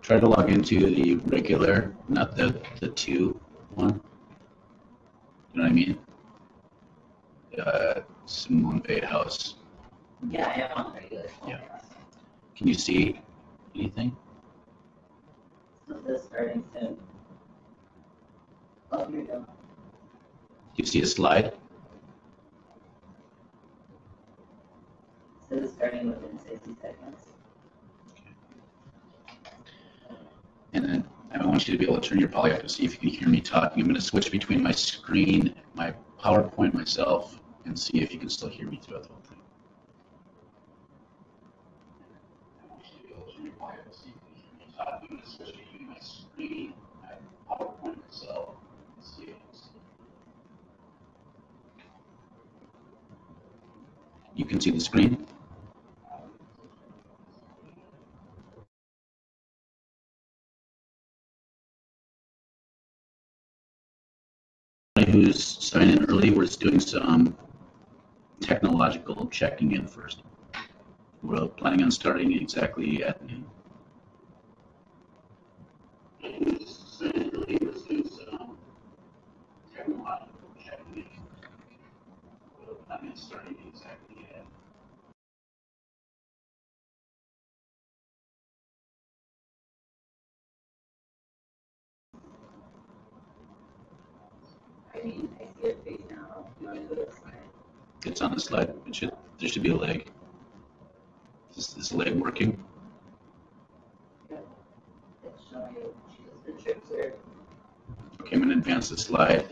Try to log into the regular, not the two one. You know what I mean? Simone Bay House. Yeah, I am on regular. Yeah. Can you see anything? So this starting soon. Oh, here you go. Do you see a slide? So it's starting within 60 seconds. And then I want you to be able to turn your poly up to see if you can hear me talking. I'm going to switch between my screen, my PowerPoint myself, and see if you can still hear me throughout the whole thing. I want you to be able to turn your poly up to see if you can hear me talking. I'm going to switch between my screen, my PowerPoint myself, and see if you can still You can see the screen? Who's signing in early, we're just doing some technological checking in first. We're planning on starting exactly at noon. Who's signing in early, we're just doing some technological checking in. We're planning on starting exactly at I mean, I see your face now. You want to go to the slide? It's on the slide. There should be a leg. Is this leg working? Yeah. It's showing you the Trickster. Okay, I'm going to advance the slide.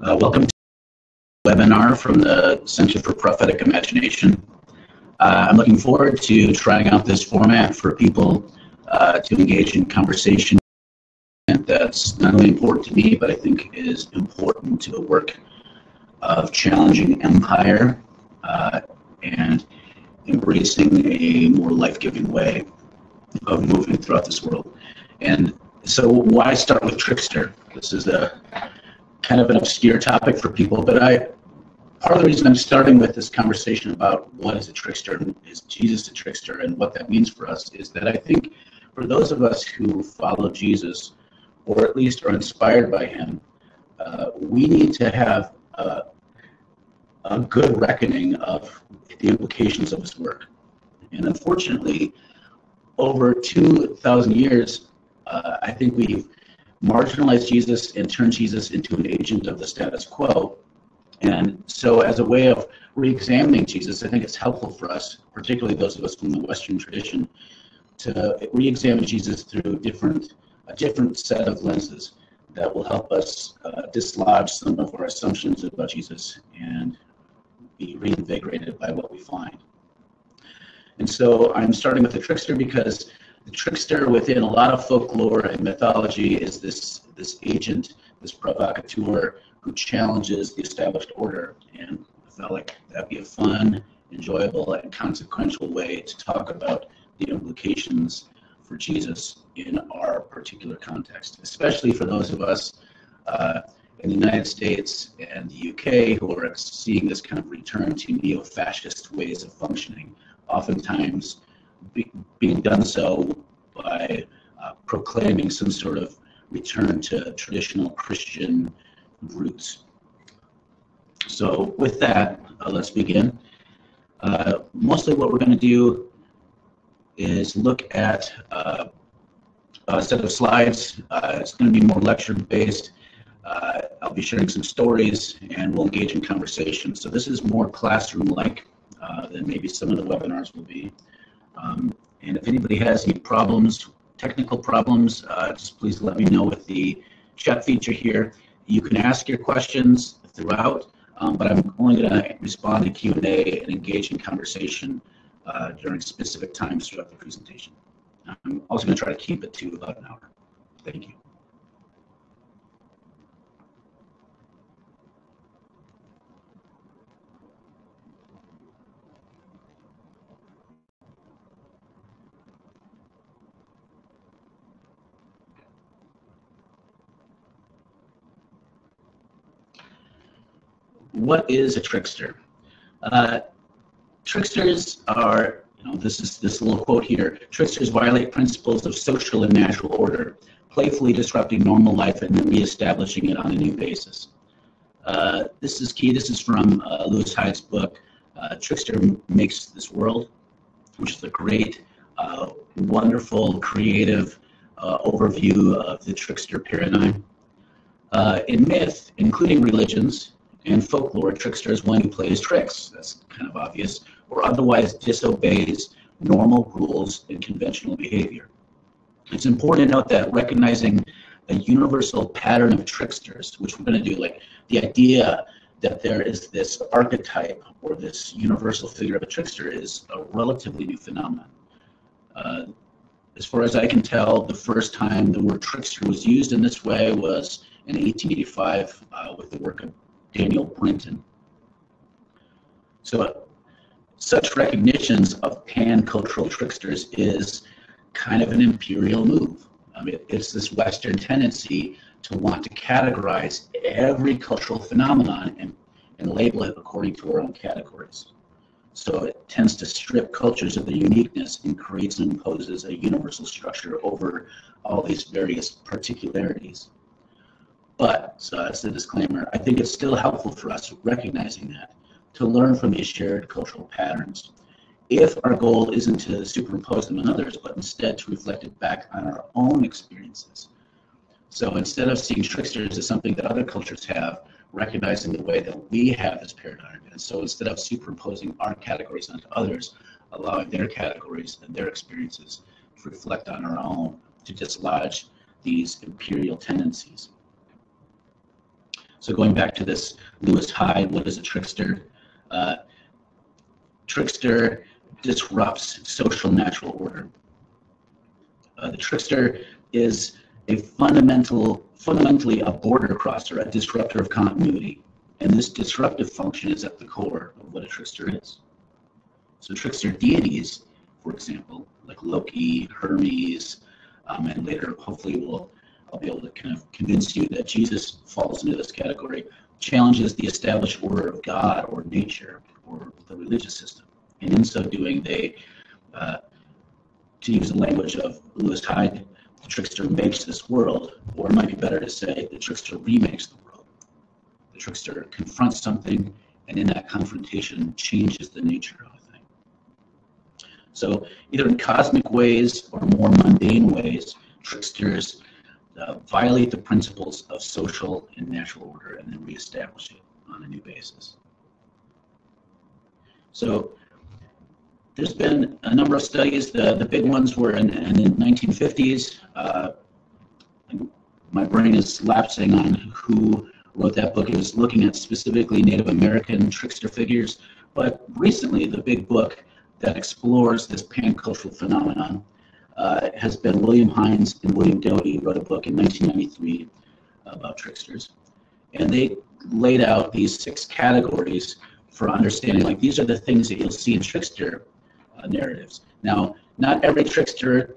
Welcome to the webinar from the Center for Prophetic Imagination. I'm looking forward to trying out this format for people to engage in conversation that's not only important to me, but I think is important to the work of challenging empire and embracing a more life-giving way of moving throughout this world. And so why start with Trickster? This is a kind of an obscure topic for people, but part of the reason I'm starting with this conversation about what is a trickster, and is Jesus a trickster, and what that means for us, is that I think for those of us who follow Jesus, or at least are inspired by him, we need to have a good reckoning of the implications of his work. And unfortunately, over 2,000 years, I think we've marginalized Jesus and turned Jesus into an agent of the status quo. And so as a way of re-examining Jesus, I think it's helpful for us, particularly those of us from the Western tradition, to re-examine Jesus through a different set of lenses that will help us dislodge some of our assumptions about Jesus and be reinvigorated by what we find. And so I'm starting with the trickster because the trickster within a lot of folklore and mythology is this agent, this provocateur who challenges the established order. And I felt like that'd be a fun, enjoyable, and consequential way to talk about the implications for Jesus in our particular context, especially for those of us in the United States and the UK who are seeing this kind of return to neo-fascist ways of functioning, oftentimes being done so by proclaiming some sort of return to traditional Christian roots. So with that, let's begin. Mostly what we're going to do is look at a set of slides. It's going to be more lecture-based. I'll be sharing some stories, and we'll engage in conversation. So this is more classroom-like than maybe some of the webinars will be. And if anybody has any problems, technical problems, just please let me know with the chat feature here. You can ask your questions throughout, but I'm only going to respond to Q&A and engage in conversation during specific times throughout the presentation. I'm also going to try to keep it to about an hour. Thank you. What is a trickster? Tricksters are, this little quote here, tricksters violate principles of social and natural order, playfully disrupting normal life and then reestablishing it on a new basis. This is key. This is from Lewis Hyde's book, Trickster Makes This World, which is a great, wonderful, creative overview of the trickster paradigm. In myth, including religions and folklore, trickster is one who plays tricks, that's kind of obvious, or otherwise disobeys normal rules and conventional behavior. It's important to note that recognizing a universal pattern of tricksters, which we're going to do, like the idea that there is this archetype or this universal figure of a trickster, is a relatively new phenomenon. As far as I can tell, the first time the word trickster was used in this way was in 1885 with the work of Daniel Brinton. So such recognitions of pan-cultural tricksters is kind of an imperial move. I mean, it's this Western tendency to want to categorize every cultural phenomenon and label it according to our own categories. So it tends to strip cultures of their uniqueness and creates and imposes a universal structure over all these various particularities. But, so that's the disclaimer, I think it's still helpful for us recognizing that, to learn from these shared cultural patterns. If our goal isn't to superimpose them on others, but instead to reflect it back on our own experiences. So instead of seeing tricksters as something that other cultures have, recognizing the way that we have this paradigm. And so instead of superimposing our categories onto others, allowing their categories and their experiences to reflect on our own, to dislodge these imperial tendencies. So going back to this Lewis Hyde, what is a trickster? Trickster disrupts social natural order. The trickster is a fundamentally a border crosser, a disruptor of continuity. And this disruptive function is at the core of what a trickster is. So trickster deities, for example, like Loki, Hermes, and later hopefully I'll be able to kind of convince you that Jesus falls into this category, challenges the established order of God or nature or the religious system. And in so doing, they, to use the language of Lewis Hyde, the trickster makes this world, or it might be better to say the trickster remakes the world. The trickster confronts something, and in that confrontation changes the nature of a thing. So either in cosmic ways or more mundane ways, tricksters violate the principles of social and natural order and then reestablish it on a new basis. So there's been a number of studies. The big ones were in the 1950s. My brain is lapsing on who wrote that book. It was looking at specifically Native American trickster figures. But recently, the big book that explores this pan-cultural phenomenon has been William Hines and William Doty wrote a book in 1993 about tricksters. And they laid out these 6 categories for understanding, like these are the things that you'll see in trickster narratives. Now, not every trickster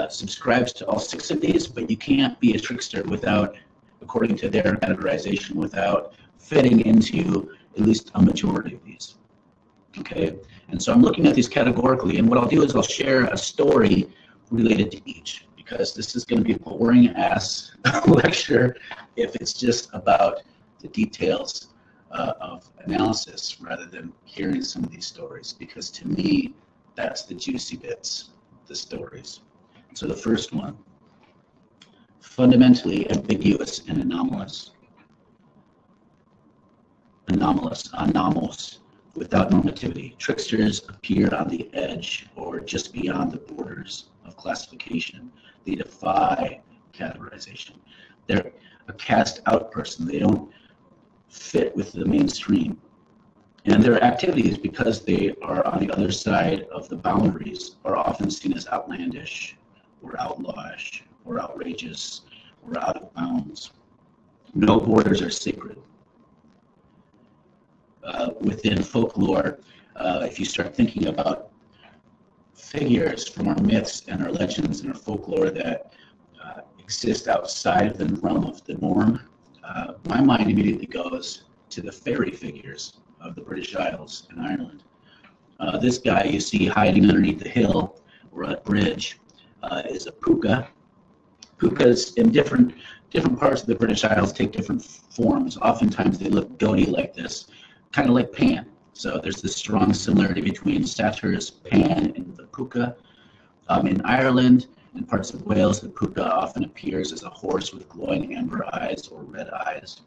subscribes to all 6 of these, but you can't be a trickster without, according to their categorization, without fitting into at least a majority of these. Okay, and so I'm looking at these categorically, and what I'll do is I'll share a story related to each, because this is going to be a boring ass lecture if it's just about the details of analysis rather than hearing some of these stories, because to me, that's the juicy bits, the stories. So the first one, fundamentally ambiguous and anomalous, without normativity. Tricksters appear on the edge or just beyond the borders of classification. They defy categorization. They're a cast out person. They don't fit with the mainstream. And their activities, because they are on the other side of the boundaries, are often seen as outlandish or outlawish or outrageous or out of bounds. No borders are sacred. Within folklore, if you start thinking about figures from our myths and our legends and our folklore that exist outside of the realm of the norm, my mind immediately goes to the fairy figures of the British Isles and Ireland. This guy you see hiding underneath the hill or a bridge is a puka. Pukas in different parts of the British Isles take different forms. Oftentimes they look goaty like this, kind of like Pan. So there's this strong similarity between satyrs, Pan, and the puka. In Ireland and parts of Wales, the puka often appears as a horse with glowing amber eyes or red eyes.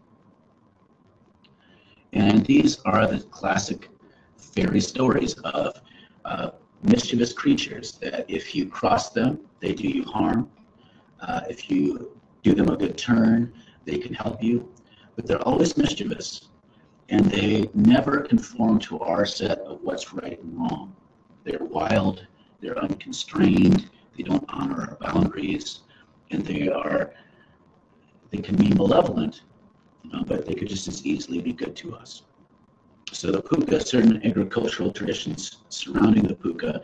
And these are the classic fairy stories of mischievous creatures that if you cross them, they do you harm. If you do them a good turn, they can help you. But they're always mischievous, and they never conform to our set of what's right and wrong. They're wild, they're unconstrained, they don't honor our boundaries, and they can be malevolent, but they could just as easily be good to us. So the puka, certain agricultural traditions surrounding the puka,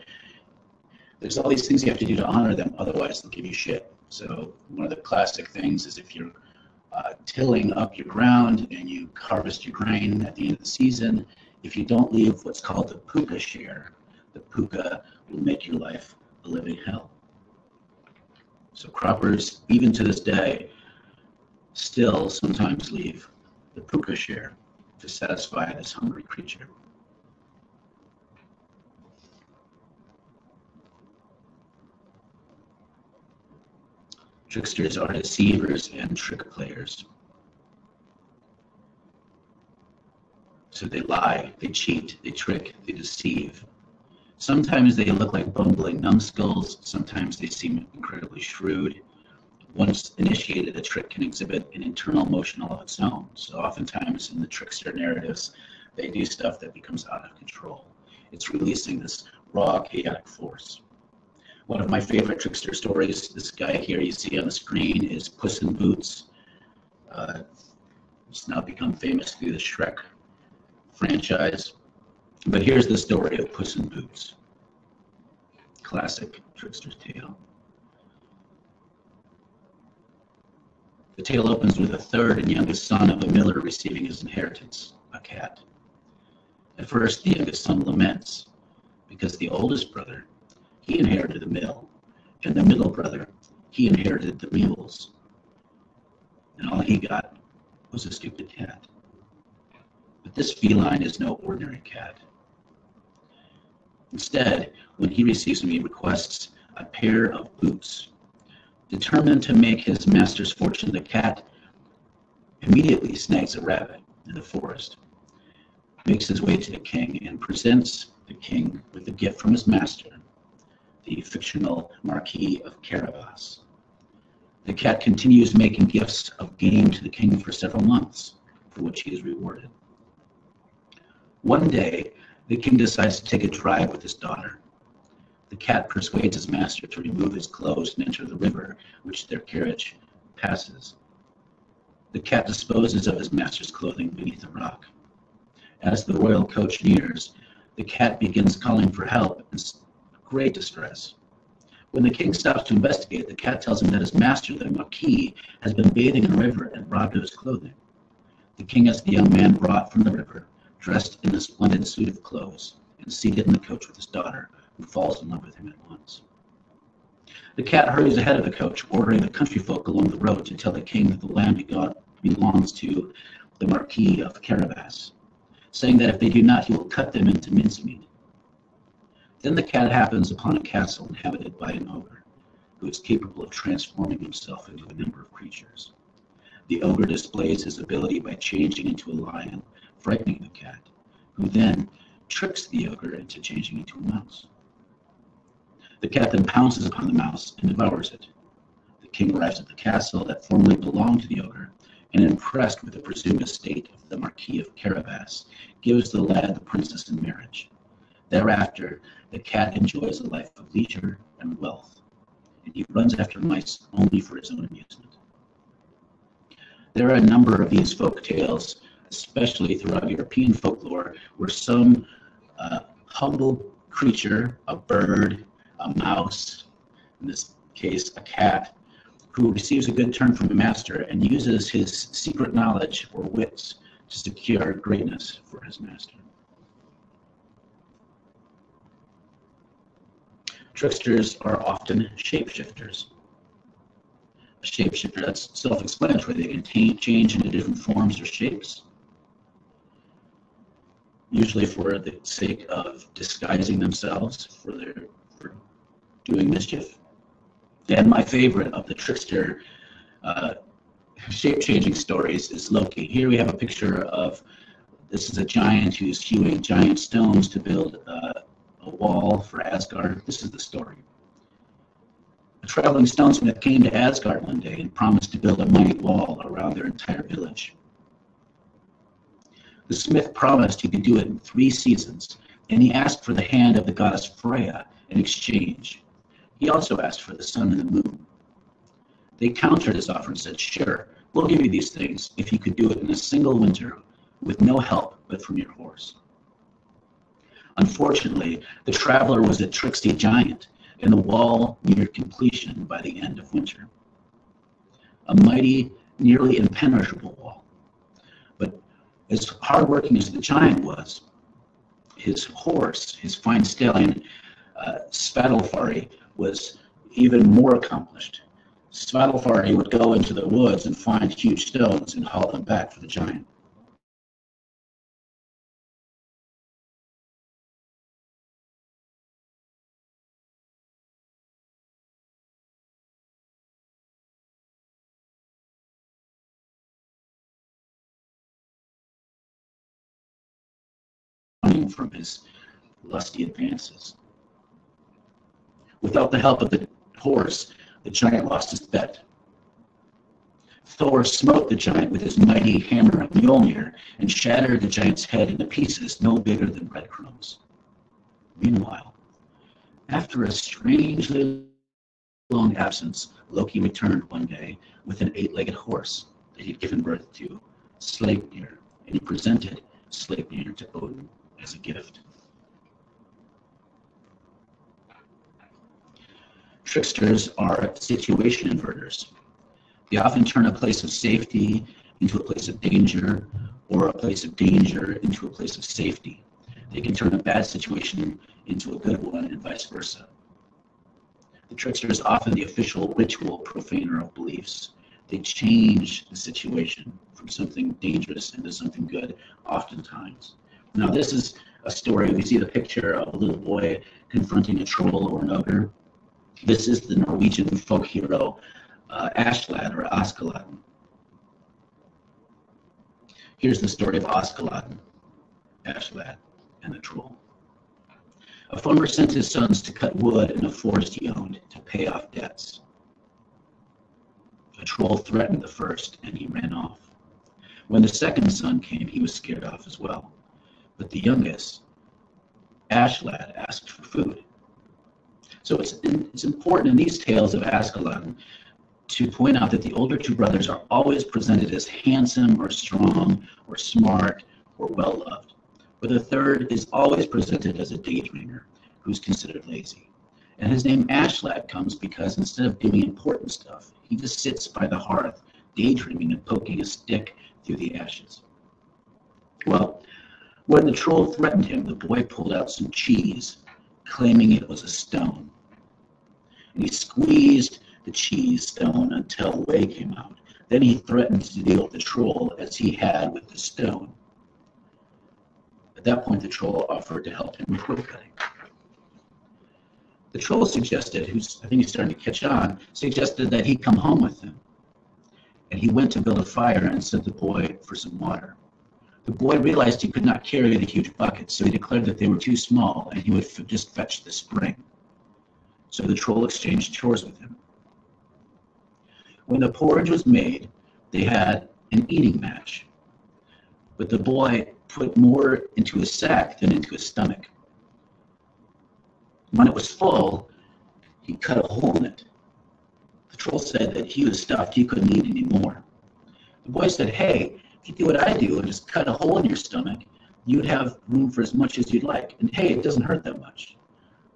there's all these things you have to do to honor them, otherwise they'll give you shit. So one of the classic things is if you're tilling up your ground and you harvest your grain at the end of the season, if you don't leave what's called the puka share, the puka will make your life a living hell. So croppers, even to this day, still sometimes leave the puka share to satisfy this hungry creature. Tricksters are deceivers and trick players. So they lie, they cheat, they trick, they deceive. Sometimes they look like bumbling numbskulls, sometimes they seem incredibly shrewd, once initiated, a trick can exhibit an internal motion all of its own. So oftentimes in the trickster narratives, they do stuff that becomes out of control. It's releasing this raw, chaotic force. One of my favorite trickster stories, this guy here you see on the screen, is Puss in Boots. It's now become famous through the Shrek franchise. But here's the story of Puss in Boots. Classic trickster's tale. The tale opens with a third and youngest son of a miller receiving his inheritance, a cat. At first, the youngest son laments, because the oldest brother, he inherited the mill, and the middle brother, he inherited the mules. And all he got was a stupid cat. But this feline is no ordinary cat. Instead, when he receives them, he requests a pair of boots. Determined to make his master's fortune, the cat immediately snags a rabbit in the forest, makes his way to the king, and presents the king with a gift from his master, the fictional Marquis of Carabas. The cat continues making gifts of game to the king for several months, for which he is rewarded. One day, the king decides to take a drive with his daughter. The cat persuades his master to remove his clothes and enter the river, which their carriage passes. The cat disposes of his master's clothing beneath a rock. As the royal coach nears, the cat begins calling for help in great distress. When the king stops to investigate, the cat tells him that his master, the Marquis, has been bathing in the river and robbed of his clothing. The king has the young man brought from the river, dressed in a splendid suit of clothes, and seated in the coach with his daughter, who falls in love with him at once. The cat hurries ahead of the coach, ordering the country folk along the road to tell the king that the land belongs to the Marquis of Carabas, saying that if they do not, he will cut them into mincemeat. Then the cat happens upon a castle inhabited by an ogre, who is capable of transforming himself into a number of creatures. The ogre displays his ability by changing into a lion, frightening the cat, who then tricks the ogre into changing into a mouse. The cat then pounces upon the mouse and devours it. The king arrives at the castle that formerly belonged to the ogre, and impressed with the presumed estate of the Marquis of Carabas, gives the lad the princess in marriage. Thereafter, the cat enjoys a life of leisure and wealth, and he runs after mice only for his own amusement. There are a number of these folk tales, especially throughout European folklore, where some humble creature, a bird, a mouse, in this case a cat, who receives a good turn from a master and uses his secret knowledge or wits to secure greatness for his master. Tricksters are often shapeshifters. A shapeshifter, that's self-explanatory. They can change into different forms or shapes, usually for the sake of disguising themselves, for doing mischief. And my favorite of the trickster shape-changing stories is Loki. Here we have a picture of, this is a giant who's hewing giant stones to build a wall for Asgard. This is the story. A traveling stonesmith came to Asgard one day and promised to build a mighty wall around their entire village. The smith promised he could do it in 3 seasons, and he asked for the hand of the goddess Freya in exchange. He also asked for the sun and the moon. They countered his offer and said, "Sure, we'll give you these things if you could do it in a single winter with no help but from your horse." Unfortunately, the traveler was a tricksty giant, and the wall neared completion by the end of winter. A mighty, nearly impenetrable wall. But as hardworking as the giant was, his horse, his fine stallion, Svadilfari, was even more accomplished. Svadilfari would go into the woods and find huge stones and haul them back for the giant. From his lusty advances. Without the help of the horse, the giant lost his bet. Thor smote the giant with his mighty hammer of Mjolnir and shattered the giant's head into pieces no bigger than breadcrumbs. Meanwhile, after a strangely long absence, Loki returned one day with an 8-legged horse that he'd given birth to, Sleipnir, and he presented Sleipnir to Odin as a gift. Tricksters are situation inverters. They often turn a place of safety into a place of danger, or a place of danger into a place of safety. They can turn a bad situation into a good one, and vice versa. The trickster is often the official ritual profaner of beliefs. They change the situation from something dangerous into something good, oftentimes. Now, this is a story. We see the picture of a little boy confronting a troll or an ogre. This is the Norwegian folk hero, Aslad or Askeladden. Here's the story of Askeladden, Aslad, and the troll. A farmer sent his sons to cut wood in a forest he owned to pay off debts. A troll threatened the first, and he ran off. When the second son came, he was scared off as well. But the youngest, Aslad, asked for food. So it's important in these tales of Askeladden to point out that the older two brothers are always presented as handsome or strong or smart or well-loved, but the third is always presented as a daydreamer who's considered lazy. And his name Aslad comes because instead of doing important stuff, he just sits by the hearth, daydreaming and poking a stick through the ashes. Well, when the troll threatened him, the boy pulled out some cheese, claiming it was a stone. And he squeezed the cheese stone until whey came out. Then he threatened to deal with the troll as he had with the stone. At that point, the troll offered to help him with wood cutting. The troll suggested, I think he's starting to catch on, suggested that he come home with him. And he went to build a fire and sent the boy for some water. The boy realized he could not carry the huge buckets, so he declared that they were too small and he would just fetch the spring. So the troll exchanged chores with him. When the porridge was made, they had an eating match. But the boy put more into his sack than into his stomach. When it was full, he cut a hole in it. The troll said that he was stuffed, he couldn't eat anymore. The boy said, hey, if you do what I do and just cut a hole in your stomach, you'd have room for as much as you'd like. And hey, it doesn't hurt that much.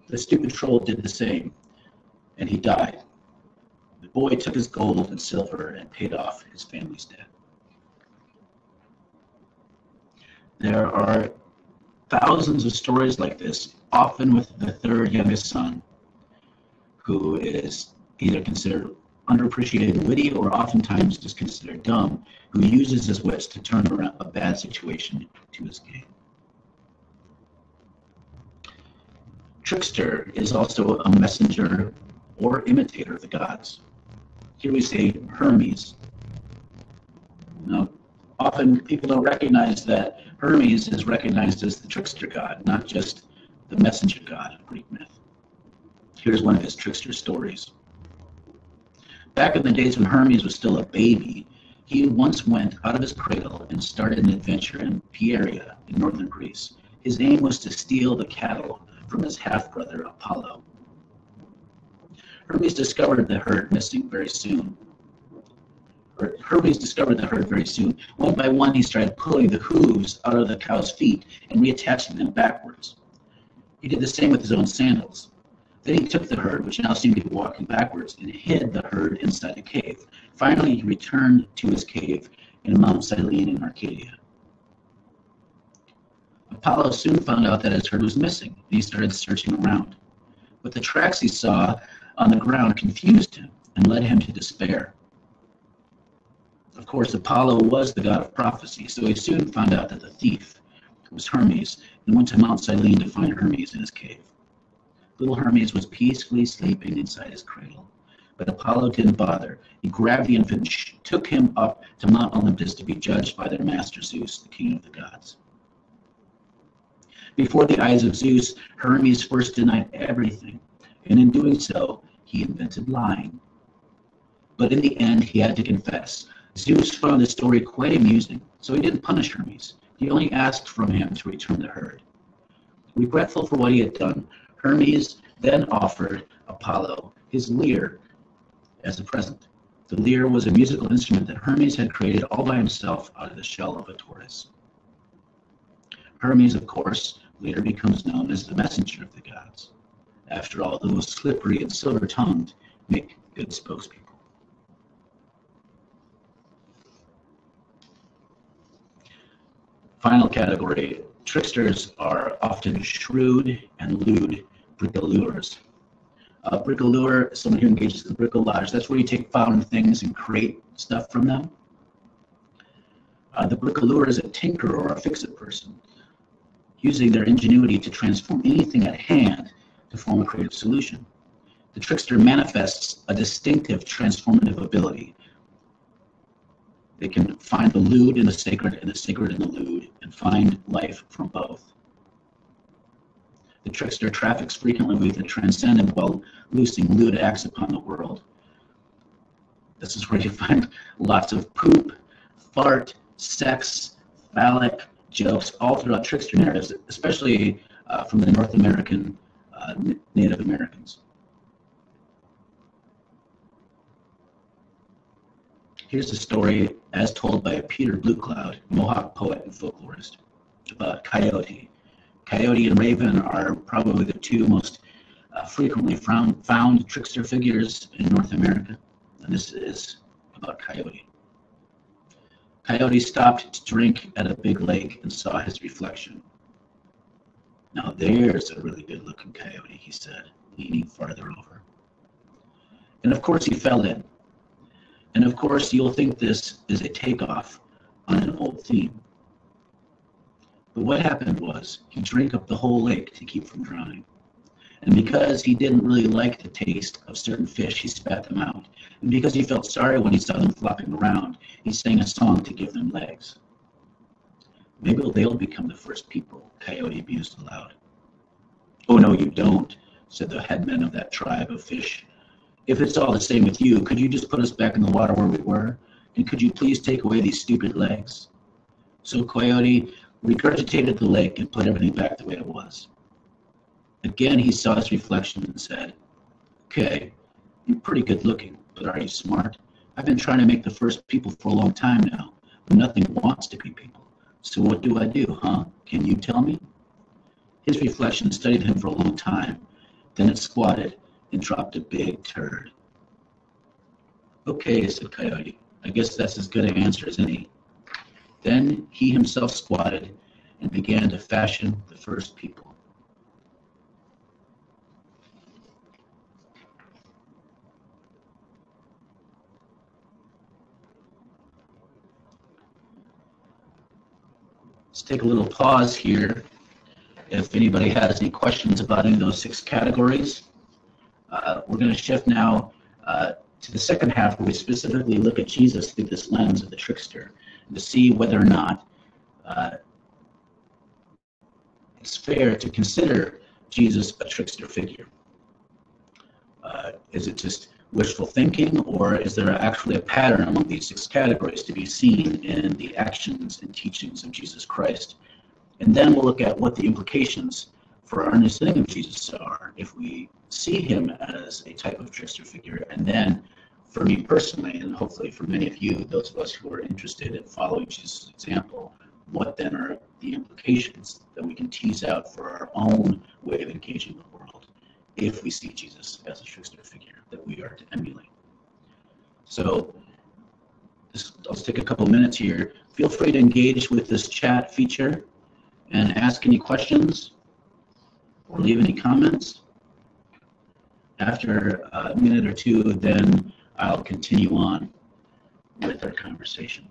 The stupid troll did the same, and he died. The boy took his gold and silver and paid off his family's debt. There are thousands of stories like this, often with the third youngest son, who is either considered underappreciated and witty or oftentimes just considered dumb, who uses his wits to turn around a bad situation to his gain. Trickster is also a messenger or imitator of the gods. Here we say Hermes. Now, often people don't recognize that Hermes is recognized as the trickster god, not just the messenger god of Greek myth. Here's one of his trickster stories. Back in the days when Hermes was still a baby, he once went out of his cradle and started an adventure in Pieria in northern Greece. His aim was to steal the cattle from his half-brother Apollo. Hermes discovered the herd very soon. One by one, he started pulling the hooves out of the cow's feet and reattaching them backwards. He did the same with his own sandals. Then he took the herd, which now seemed to be walking backwards, and hid the herd inside a cave. Finally, he returned to his cave in Mount Cyllene in Arcadia. Apollo soon found out that his herd was missing, and he started searching around. But the tracks he saw on the ground confused him and led him to despair. Of course, Apollo was the god of prophecy, so he soon found out that the thief was Hermes and went to Mount Cyllene to find Hermes in his cave. Little Hermes was peacefully sleeping inside his cradle, but Apollo didn't bother. He grabbed the infant and took him up to Mount Olympus to be judged by their master Zeus, the king of the gods. Before the eyes of Zeus, Hermes first denied everything, and in doing so, he invented lying. But in the end, he had to confess. Zeus found this story quite amusing, so he didn't punish Hermes. He only asked from him to return the herd. Regretful for what he had done, Hermes then offered Apollo his lyre as a present. The lyre was a musical instrument that Hermes had created all by himself out of the shell of a tortoise. Hermes, of course, later becomes known as the messenger of the gods. After all, those slippery and silver-tongued make good spokespeople. Final category, tricksters are often shrewd and lewd bricoleurs. A bricoleur is someone who engages in bricolage. That's where you take found things and create stuff from them. The bricoleur is a tinkerer or a fix-it person, using their ingenuity to transform anything at hand to form a creative solution. The trickster manifests a distinctive transformative ability. They can find the lewd in the sacred and the sacred in the lewd, and find life from both. The trickster traffics frequently with the transcendent while loosing lewd acts upon the world. This is where you find lots of poop, fart, sex, phallic jokes all throughout trickster narratives, especially from the North American Native Americans. Here's a story as told by Peter Bluecloud, Mohawk poet and folklorist, about Coyote. Coyote and Raven are probably the two most frequently found trickster figures in North America, and this is about Coyote. Coyote stopped to drink at a big lake and saw his reflection. "Now there's a really good-looking coyote," he said, leaning farther over. And of course he fell in. And of course you'll think this is a takeoff on an old theme. But what happened was he drank up the whole lake to keep from drowning. And because he didn't really like the taste of certain fish, he spat them out. And because he felt sorry when he saw them flopping around, he sang a song to give them legs. "Maybe they'll become the first people," Coyote mused aloud. "Oh, no, you don't," said the headman of that tribe of fish. "If it's all the same with you, could you just put us back in the water where we were? And could you please take away these stupid legs?" So Coyote regurgitated the lake and put everything back the way it was. Again, he saw his reflection and said, "Okay, you're pretty good looking, but are you smart? I've been trying to make the first people for a long time now, but nothing wants to be people. So what do I do, huh? Can you tell me?" His reflection studied him for a long time. Then it squatted and dropped a big turd. "Okay," said Coyote. "I guess that's as good an answer as any." Then he himself squatted and began to fashion the first people. Let's take a little pause here. If anybody has any questions about any of those 6 categories, we're going to shift now to the second half, where we specifically look at Jesus through this lens of the trickster, and to see whether or not it's fair to consider Jesus a trickster figure. Is it just wishful thinking, or is there actually a pattern among these 6 categories to be seen in the actions and teachings of Jesus Christ? And then we'll look at what the implications for our understanding of Jesus are if we see him as a type of trickster figure. And then for me personally, and hopefully for many of you, those of us who are interested in following Jesus' example, what then are the implications that we can tease out for our own way of engaging the world if we see Jesus as a trickster figure that we are to emulate. So let's take a couple minutes here. Feel free to engage with this chat feature and ask any questions or leave any comments. After a minute or two, then I'll continue on with our conversation.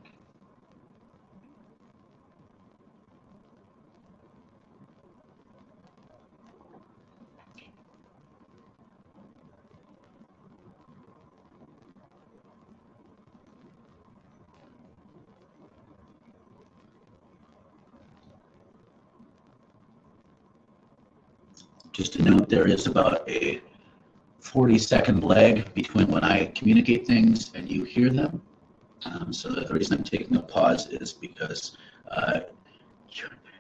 Just to note, there is about a 40-second lag between when I communicate things and you hear them. So the reason I'm taking a pause is because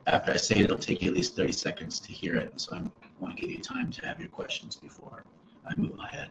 after I say it, it'll take you at least 30 seconds to hear it. So I want to give you time to have your questions before I move ahead.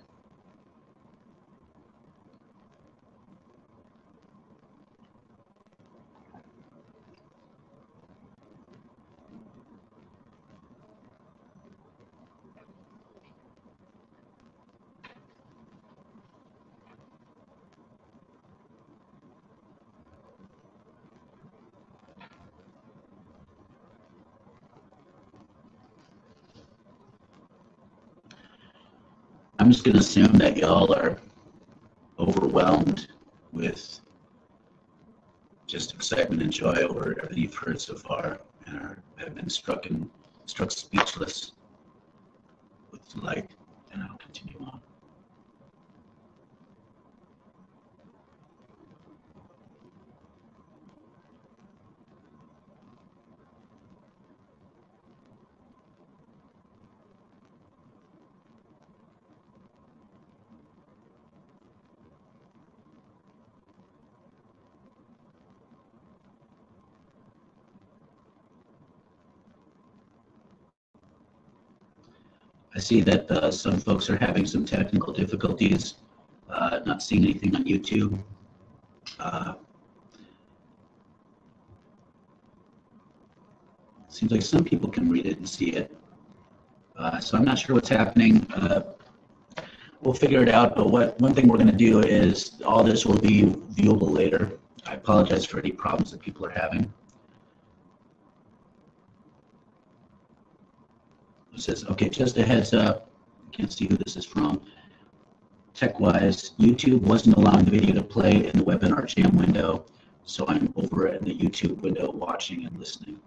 I'm just going to assume that y'all are overwhelmed with just excitement and joy over everything you've heard so far, and have been struck speechless with delight, and I'll continue on. I see that some folks are having some technical difficulties, not seeing anything on YouTube. Seems like some people can read it and see it. So I'm not sure what's happening. We'll figure it out, but one thing we're going to do is all this will be viewable later. I apologize for any problems that people are having. It says, okay, just a heads up, can't see who this is from. Tech-wise, YouTube wasn't allowing the video to play in the webinar jam window, so I'm over in the YouTube window watching and listening.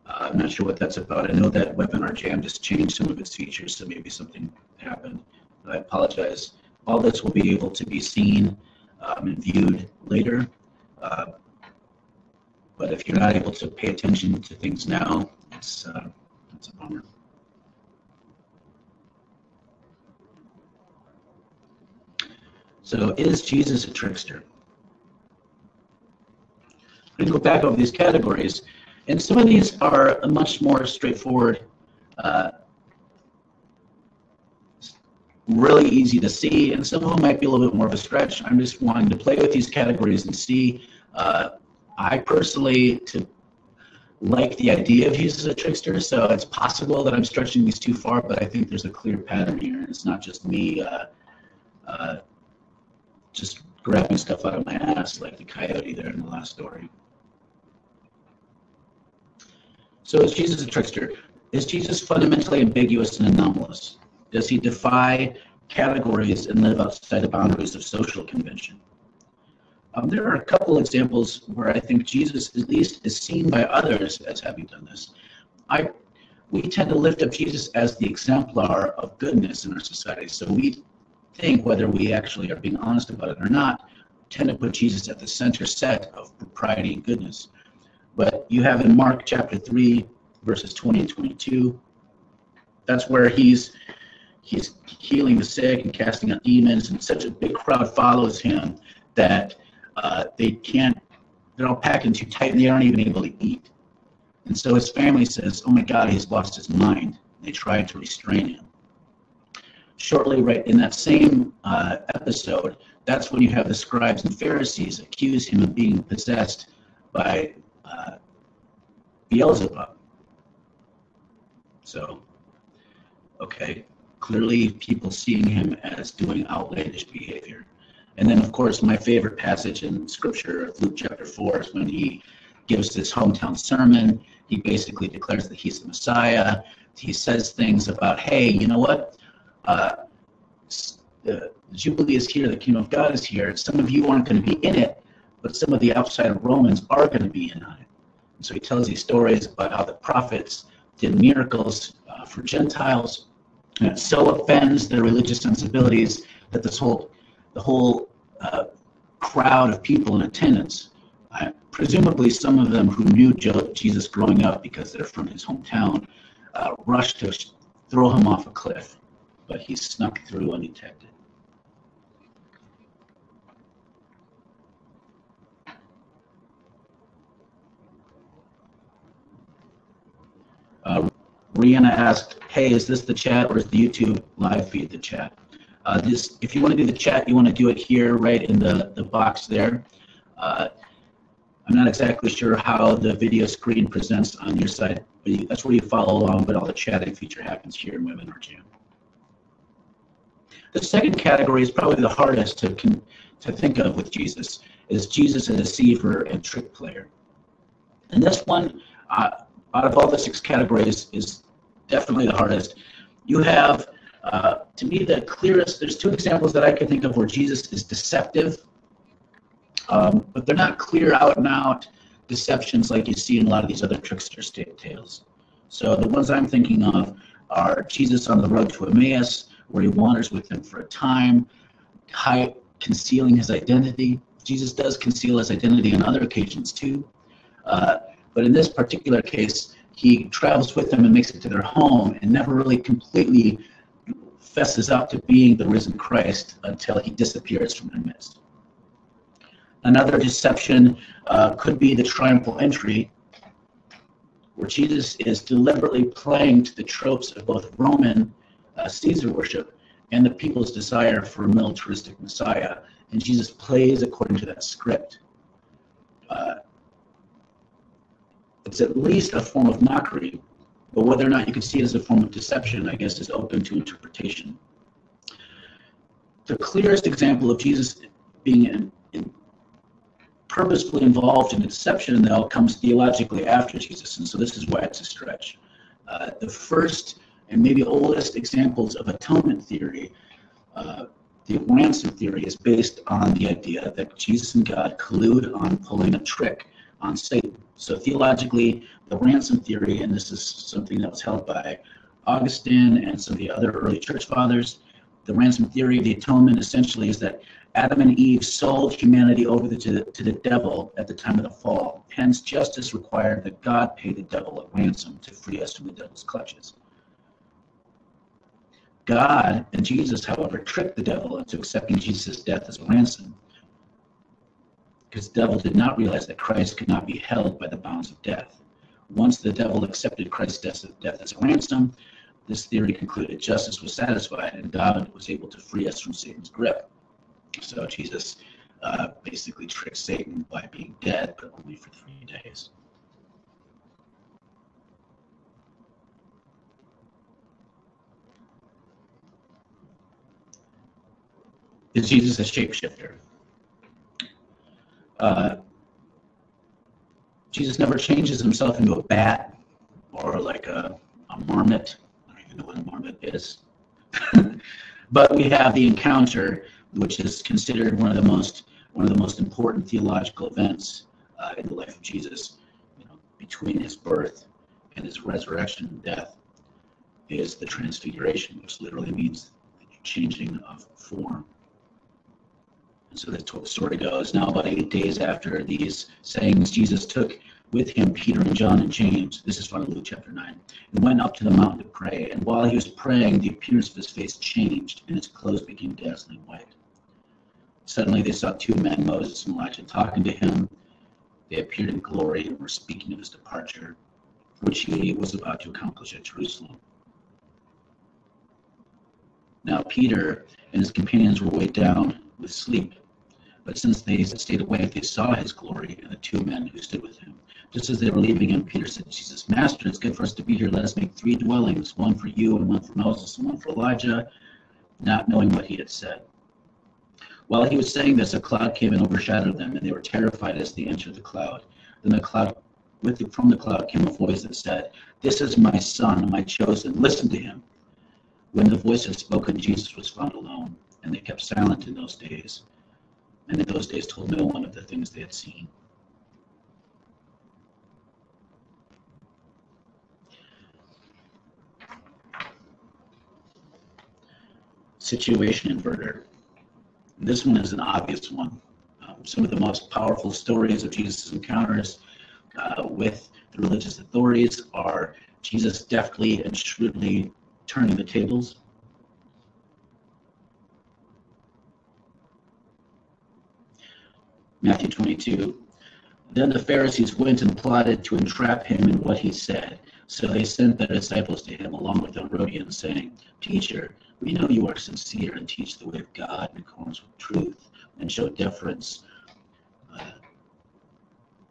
I'm not sure what that's about. I know that webinar jam just changed some of its features, so maybe something happened. But I apologize. All this will be able to be seen and viewed later. But if you're not able to pay attention to things now, it's a bummer. So is Jesus a trickster? I'm going to go back over these categories, and some of these are much more straightforward, really easy to see, and some of them might be a little bit more of a stretch. I'm just wanting to play with these categories and see. I personally like the idea of Jesus as a trickster, so it's possible that I'm stretching these too far, but I think there's a clear pattern here. It's not just me just grabbing stuff out of my ass like the coyote there in the last story. So is Jesus a trickster? Is Jesus fundamentally ambiguous and anomalous? Does he defy categories and live outside the boundaries of social convention? There are a couple examples where I think Jesus at least is seen by others as having done this. We tend to lift up Jesus as the exemplar of goodness in our society. So we think, whether we actually are being honest about it or not, tend to put Jesus at the center set of propriety and goodness. But you have in Mark chapter 3, verses 20 and 22, that's where he's healing the sick and casting out demons, and such a big crowd follows him that they're all packed in too tight and they aren't even able to eat. And so his family says, oh my God, he's lost his mind. They tried to restrain him. Shortly, right in that same episode, that's when you have the scribes and Pharisees accuse him of being possessed by Beelzebub. So, okay, clearly people seeing him as doing outlandish behavior. And then, of course, my favorite passage in Scripture, Luke chapter 4, is when he gives this hometown sermon. He basically declares that he's the Messiah. He says things about, hey, you know what? The Jubilee is here, the kingdom of God is here. Some of you aren't going to be in it, but some of the outside Romans are going to be in on it. And so he tells these stories about how the prophets did miracles for Gentiles, and it so offends their religious sensibilities that the whole crowd of people in attendance, presumably some of them who knew Jesus growing up because they're from his hometown, rushed to throw him off a cliff, but he snuck through undetected. Brianna asked, hey, is this the chat or is the YouTube live feed the chat? If you want to do the chat, you want to do it here right in the box there. I'm not exactly sure how the video screen presents on your side, but that's where you follow along, but all the chatting feature happens here in Webinar Jam. The second category is probably the hardest to think of with Jesus, is Jesus a deceiver and trick player. And this one, out of all the 6 categories, is definitely the hardest. You have, to me, the clearest, there's 2 examples that I can think of where Jesus is deceptive, but they're not clear out and out deceptions like you see in a lot of these other trickster tales. So the ones I'm thinking of are Jesus on the road to Emmaus, where he wanders with them for a time, concealing his identity. Jesus does conceal his identity on other occasions too. But in this particular case, he travels with them and makes it to their home and never really completely fesses up to being the risen Christ until he disappears from their midst. Another deception could be the triumphal entry, where Jesus is deliberately playing to the tropes of both Roman Caesar worship and the people's desire for a militaristic Messiah, and Jesus plays according to that script. It's at least a form of mockery, but whether or not you can see it as a form of deception, I guess, is open to interpretation. The clearest example of Jesus being purposefully involved in deception, though, comes theologically after Jesus, and so this is why it's a stretch. The first and maybe oldest examples of atonement theory, the ransom theory, is based on the idea that Jesus and God collude on pulling a trick on Satan. So theologically, the ransom theory, and this is something that was held by Augustine and some of the other early church fathers, the ransom theory of the atonement essentially is that Adam and Eve sold humanity over to the devil at the time of the fall. Hence, justice required that God pay the devil a ransom to free us from the devil's clutches. God and Jesus, however, tricked the devil into accepting Jesus' death as a ransom, because the devil did not realize that Christ could not be held by the bounds of death. Once the devil accepted Christ's death as a ransom, this theory concluded justice was satisfied and God was able to free us from Satan's grip. So Jesus basically tricked Satan by being dead, but only for 3 days. Is Jesus a shapeshifter? Jesus never changes himself into a bat or like a marmot. I don't even know what a marmot is. But we have the encounter, which is considered one of the most important theological events in the life of Jesus. Between his birth and his resurrection and death is the transfiguration, which literally means the changing of form. And so that's what the story goes. Now, about 8 days after these sayings, Jesus took with him Peter and John and James. This is from Luke chapter 9. And went up to the mountain to pray. And while he was praying, the appearance of his face changed, and his clothes became dazzling white. Suddenly they saw 2 men, Moses and Elijah, talking to him. They appeared in glory and were speaking of his departure, which he was about to accomplish at Jerusalem. Now Peter and his companions were weighed down with sleep. But since they stayed awake, they saw his glory and the 2 men who stood with him. Just as they were leaving him, Peter said to Jesus, Master, it's good for us to be here. Let us make 3 dwellings, one for you and one for Moses and one for Elijah, not knowing what he had said. While he was saying this, a cloud came and overshadowed them, and they were terrified as they entered the cloud. Then from the cloud came a voice that said, This is my son, my chosen. Listen to him. When the voice had spoken, Jesus was found alone, and they kept silent in those days. And in those days told no one of the things they had seen. Situation inverter. This one is an obvious one. Some of the most powerful stories of Jesus' encounters with the religious authorities are Jesus deftly and shrewdly turning the tables. Matthew 22. Then the Pharisees went and plotted to entrap him in what he said. So they sent their disciples to him along with the Herodians, saying, Teacher, we know you are sincere and teach the way of God in accordance with truth, and show deference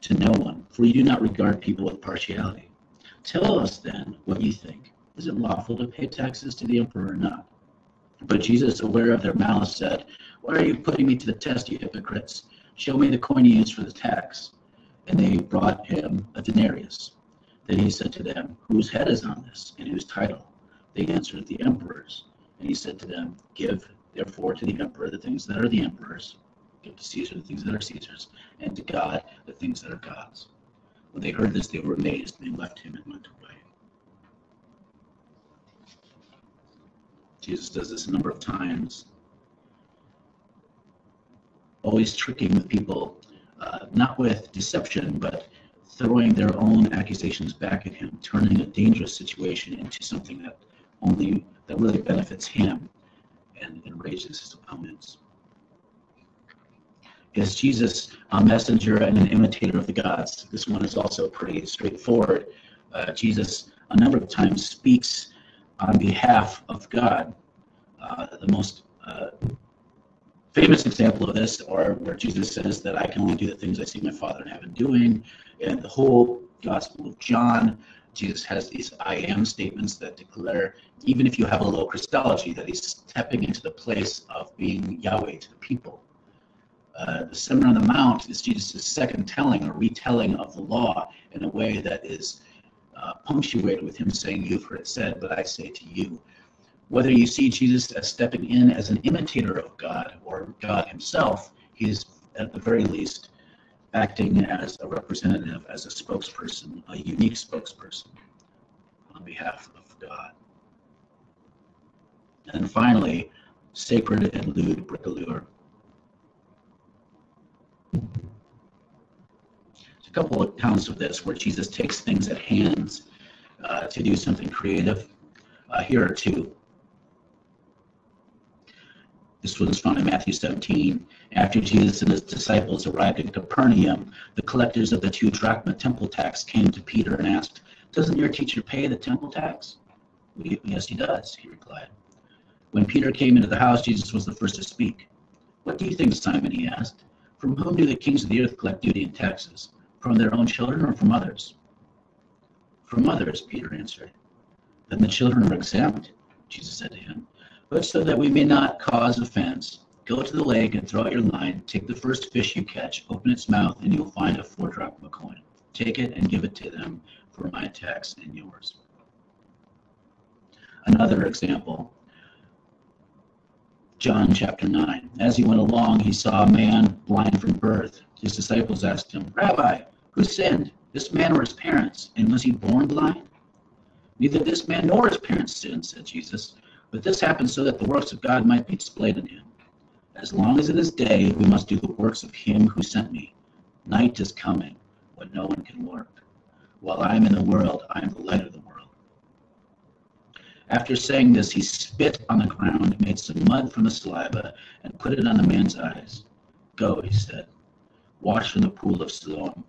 to no one, for you do not regard people with partiality. Tell us then what you think. Is it lawful to pay taxes to the emperor or not? But Jesus, aware of their malice, said, Why are you putting me to the test, you hypocrites? Show me the coin you used for the tax. And they brought him a denarius. Then he said to them, Whose head is on this, and whose title? They answered, The emperor's. And he said to them, Give therefore to the emperor the things that are the emperor's. Give to Caesar the things that are Caesar's, and to God the things that are God's. When they heard this, they were amazed, and they left him and went away. Jesus does this a number of times, always tricking the people, not with deception, but throwing their own accusations back at him, turning a dangerous situation into something that really benefits him and enrages his opponents. Is Jesus a messenger and an imitator of the gods? This one is also pretty straightforward. Jesus a number of times speaks on behalf of God. The most famous example of this are where Jesus says that I can only do the things I see my Father in heaven doing. In the whole Gospel of John, Jesus has these I am statements that declare, even if you have a low Christology, that he's stepping into the place of being Yahweh to the people. The Sermon on the Mount is Jesus' second telling or retelling of the law in a way that is punctuated with him saying, You've heard it said, but I say to you. Whether you see Jesus as stepping in as an imitator of God or God himself, he is at the very least acting as a representative, as a spokesperson, a unique spokesperson on behalf of God. And finally, sacred and lewd bricoleur. A couple of accounts of this where Jesus takes things at hands to do something creative. Here are two. This one is found in Matthew 17. After Jesus and his disciples arrived in Capernaum, the collectors of the 2 drachma temple tax came to Peter and asked, Doesn't your teacher pay the temple tax? Yes, he does, he replied. When Peter came into the house, Jesus was the first to speak. What do you think, Simon, he asked. From whom do the kings of the earth collect duty and taxes? From their own children or from others? From others, Peter answered. Then the children are exempt, Jesus said to him. But so that we may not cause offense, go to the lake and throw out your line. Take the first fish you catch, open its mouth, and you'll find a 4 drachma coin. Take it and give it to them for my tax and yours. Another example, John chapter 9. As he went along, he saw a man blind from birth. His disciples asked him, Rabbi, who sinned, this man or his parents? And was he born blind? Neither this man nor his parents sinned, said Jesus. But this happened so that the works of God might be displayed in him. As long as it is day, we must do the works of him who sent me. Night is coming when no one can work. While I am in the world, I am the light of the world. After saying this, he spit on the ground, made some mud from the saliva, and put it on the man's eyes. Go, he said. Wash in the pool of Siloam.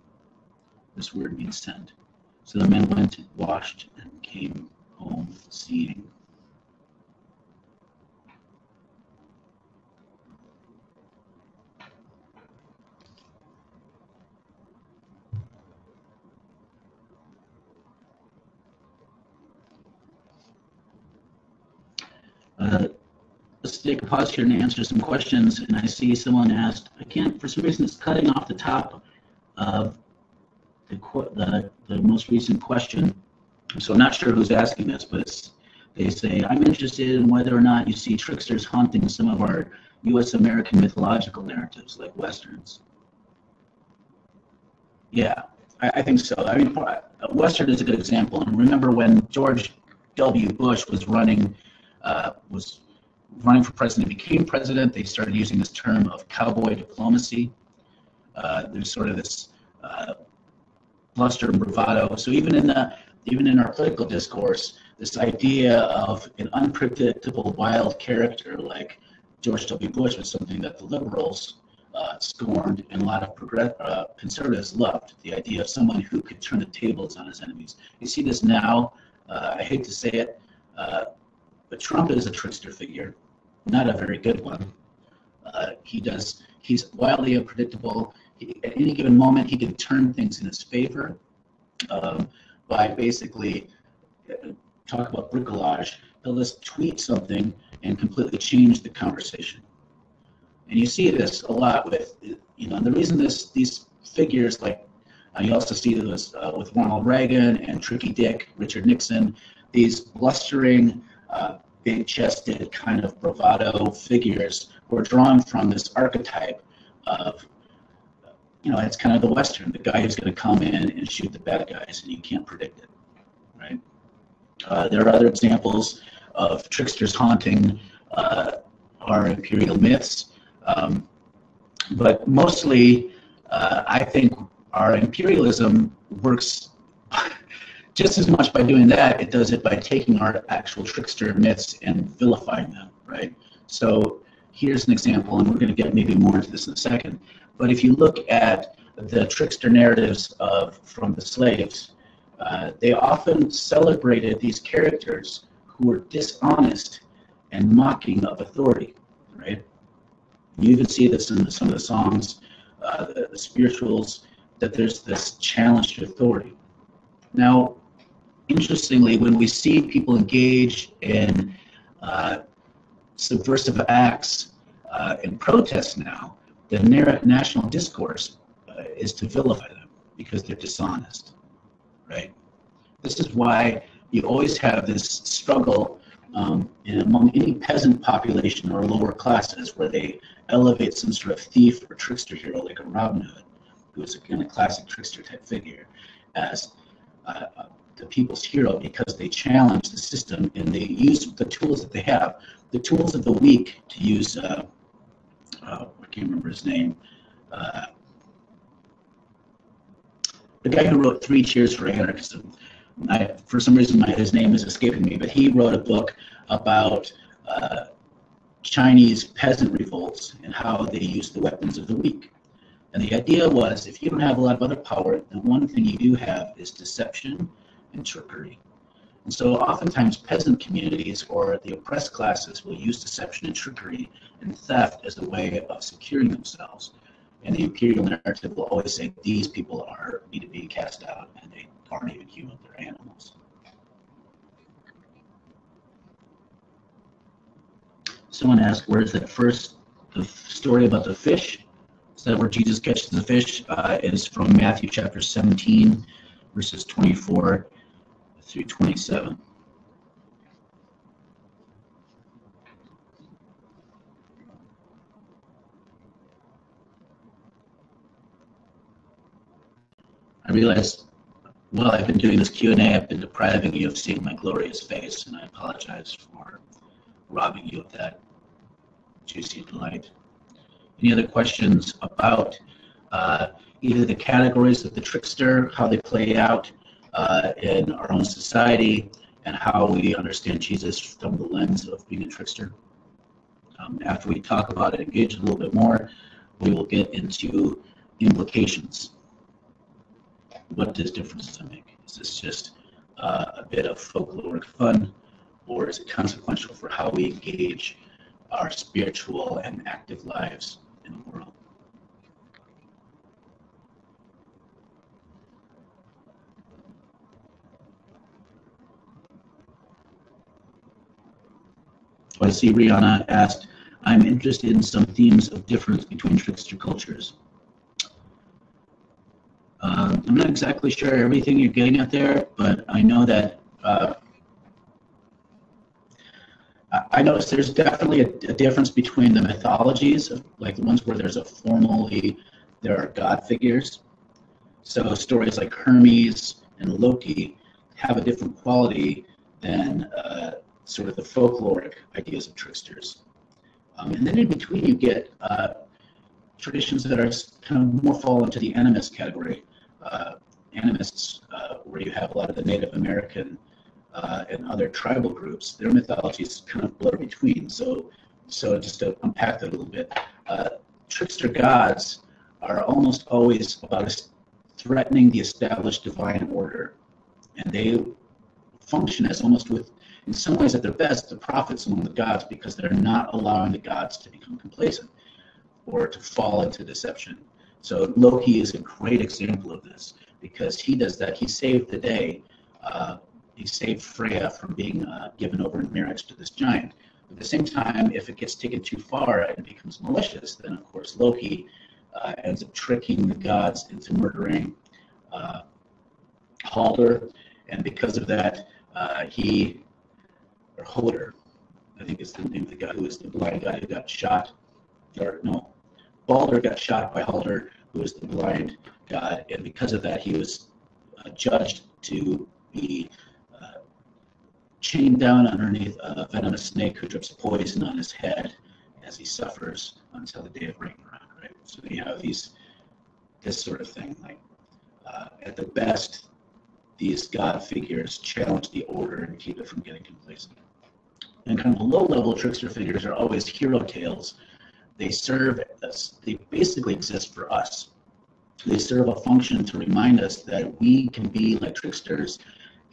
This word means sent. So the man went and washed and came home seeing. Let's take a pause here and answer some questions. And I see someone asked, for some reason it's cutting off the top of the most recent question. So I'm not sure who's asking this, but they say, I'm interested in whether or not you see tricksters haunting some of our U.S. American mythological narratives like Westerns. Yeah, I think so. I mean, Western is a good example. And remember when George W. Bush was running for president, became president, they started using this term of cowboy diplomacy. There's sort of this bluster and bravado. So even in our political discourse, this idea of an unpredictable, wild character like George W. Bush was something that the liberals scorned, and a lot of conservatives loved the idea of someone who could turn the tables on his enemies. You see this now. I hate to say it, but Trump is a trickster figure, not a very good one. He's wildly unpredictable. At any given moment, he can turn things in his favor by basically talk about bricolage. He'll just tweet something and completely change the conversation. And you see this a lot with, and the reason these figures, like you also see this with Ronald Reagan and Tricky Dick, Richard Nixon, these blustering, big-chested kind of bravado figures who are drawn from this archetype of, it's kind of the Western, the guy who's going to come in and shoot the bad guys, and you can't predict it, right? There are other examples of tricksters haunting our imperial myths, but mostly I think our imperialism works just as much by doing that. It does it by taking our actual trickster myths and vilifying them, right? So here's an example, and we're going to get maybe more into this in a second. But if you look at the trickster narratives from the slaves, they often celebrated these characters who were dishonest and mocking of authority, right? You even see this in some of the songs, the spirituals, that there's this challenge to authority. Now, interestingly, when we see people engage in subversive acts and protests now, the national discourse is to vilify them because they're dishonest, right? This is why you always have this struggle among any peasant population or lower classes where they elevate some sort of thief or trickster hero like a Robin Hood, who is a kind of classic trickster type figure, as the people's hero because they challenge the system and they use the tools that they have, the tools of the weak, to use, I can't remember his name, the guy who wrote 3 Cheers for Anarchism. For some reason, his name is escaping me, but he wrote a book about Chinese peasant revolts and how they use the weapons of the weak. And the idea was, if you don't have a lot of other power, the one thing you do have is deception and trickery. And so oftentimes peasant communities or the oppressed classes will use deception and trickery and theft as a way of securing themselves. And the imperial narrative will always say these people need to be cast out, and they aren't even human, they're animals. Someone asked, where's that the story about the fish? Is that where Jesus catches the fish? It is from Matthew chapter 17, verses 24 through 27. I realized while I've been doing this Q&A, I've been depriving you of seeing my glorious face, and I apologize for robbing you of that juicy delight. Any other questions about either the categories of the trickster, how they play out in our own society, and how we understand Jesus from the lens of being a trickster? After we talk about it, engage a little bit more, we will get into implications. What difference does it make? Is this just a bit of folkloric fun, or is it consequential for how we engage our spiritual and active lives in the world? I see Rihanna asked, I'm interested in some themes of difference between trickster cultures. I'm not exactly sure everything you're getting at there, but I know that I noticed there's definitely a difference between the mythologies, like the ones where there are god figures. So stories like Hermes and Loki have a different quality than sort of the folkloric ideas of tricksters. And then in between you get traditions that are kind of more fall into the animist category. Animists, where you have a lot of the Native American and other tribal groups, their mythologies kind of blur between. So just to unpack that a little bit, trickster gods are almost always about threatening the established divine order, and they function as almost in some ways at their best, the prophets among the gods, because they're not allowing the gods to become complacent or to fall into deception. So Loki is a great example of this, because he does that. He saved the day. He saved Freya from being given over in marriage to this giant. At the same time, if it gets taken too far and becomes malicious, then of course Loki ends up tricking the gods into murdering Halder, and because of that, Hodor, I think is the name of the guy who is the blind guy who got shot, or no, Balder got shot by Halder, who was the blind god, and because of that, he was judged to be chained down underneath a venomous snake who drips poison on his head as he suffers until the day of Ragnarok. Right. So you have this sort of thing. Like at the best, these god figures challenge the order and keep it from getting complacent. And kind of low-level trickster figures are always hero tales. They serve us. They basically exist for us. They serve a function to remind us that we can be like tricksters,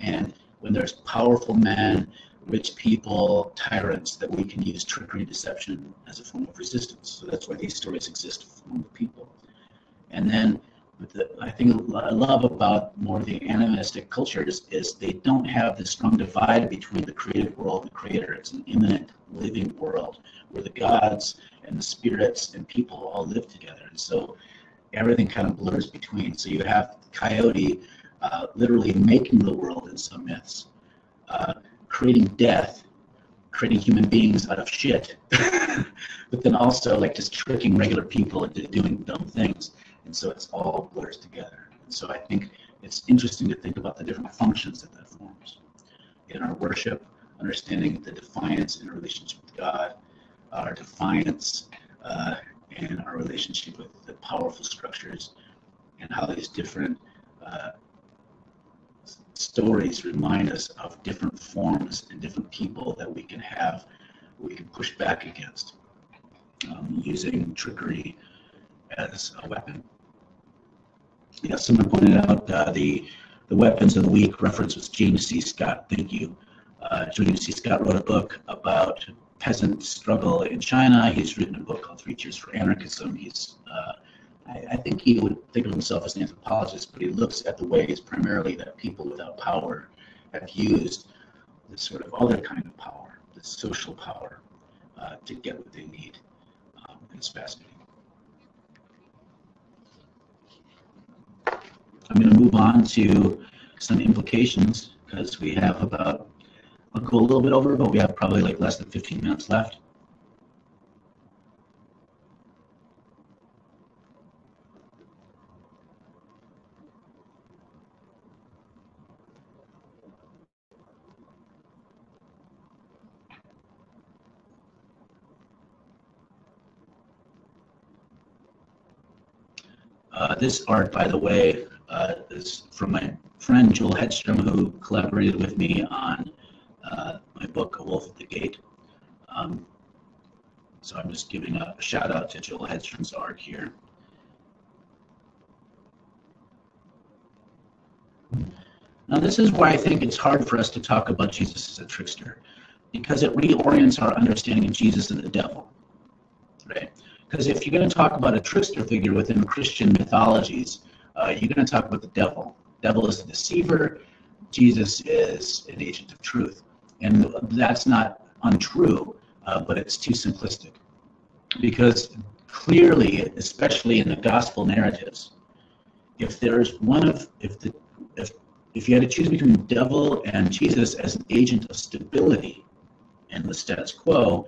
and when there's powerful men, rich people, tyrants, that we can use trickery, deception as a form of resistance. So that's why these stories exist among the people. And then I think what I love about more of the animistic cultures is they don't have this strong divide between the creative world and the creator. It's an immanent, living world where the gods and the spirits and people all live together. And so everything kind of blurs between. So you have Coyote literally making the world in some myths, creating death, creating human beings out of shit, but then also like just tricking regular people into doing dumb things. And so it's all blurs together. And so I think it's interesting to think about the different functions that forms in our worship, understanding the defiance in our relationship with God, our defiance and our relationship with the powerful structures, and how these different stories remind us of different forms and different people that we can have, we can push back against, using trickery as a weapon. Yeah, someone pointed out the weapons of the week reference was James C. Scott. Thank you. James C. Scott wrote a book about peasant struggle in China. He's written a book called 3 Cheers for Anarchism. He's I think he would think of himself as an anthropologist, but he looks at the ways primarily that people without power have used this sort of other kind of power, this social power, to get what they need. And it's fascinating. I'm going to move on to some implications because we have about, I'll go a little bit over, but we have probably like less than 15 minutes left. This art, by the way, is from my friend Joel Hedstrom, who collaborated with me on my book, A Wolf at the Gate. So I'm just giving a shout out to Joel Hedstrom's art here. Now, this is why I think it's hard for us to talk about Jesus as a trickster, because it reorients our understanding of Jesus and the devil, right? Because if you're going to talk about a trickster figure within Christian mythologies, you're going to talk about the devil. The devil is a deceiver. Jesus is an agent of truth. And that's not untrue, but it's too simplistic. Because clearly, especially in the gospel narratives, if there's if you had to choose between the devil and Jesus as an agent of stability in the status quo,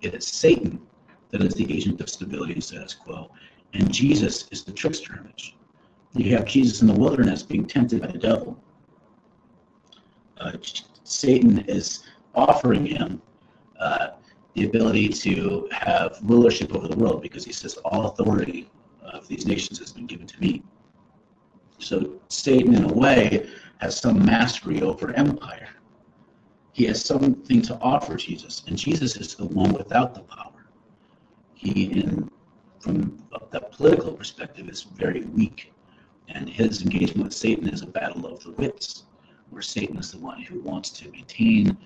it is Satan that is the agent of stability and status quo, and Jesus is the trickster image. You have Jesus in the wilderness being tempted by the devil. Satan is offering him the ability to have rulership over the world, because he says all authority of these nations has been given to me. So Satan, in a way, has some mastery over empire. He has something to offer Jesus, and Jesus is the one without the power. He, in from the political perspective, is very weak. And his engagement with Satan is a battle of the wits, where Satan is the one who wants to maintain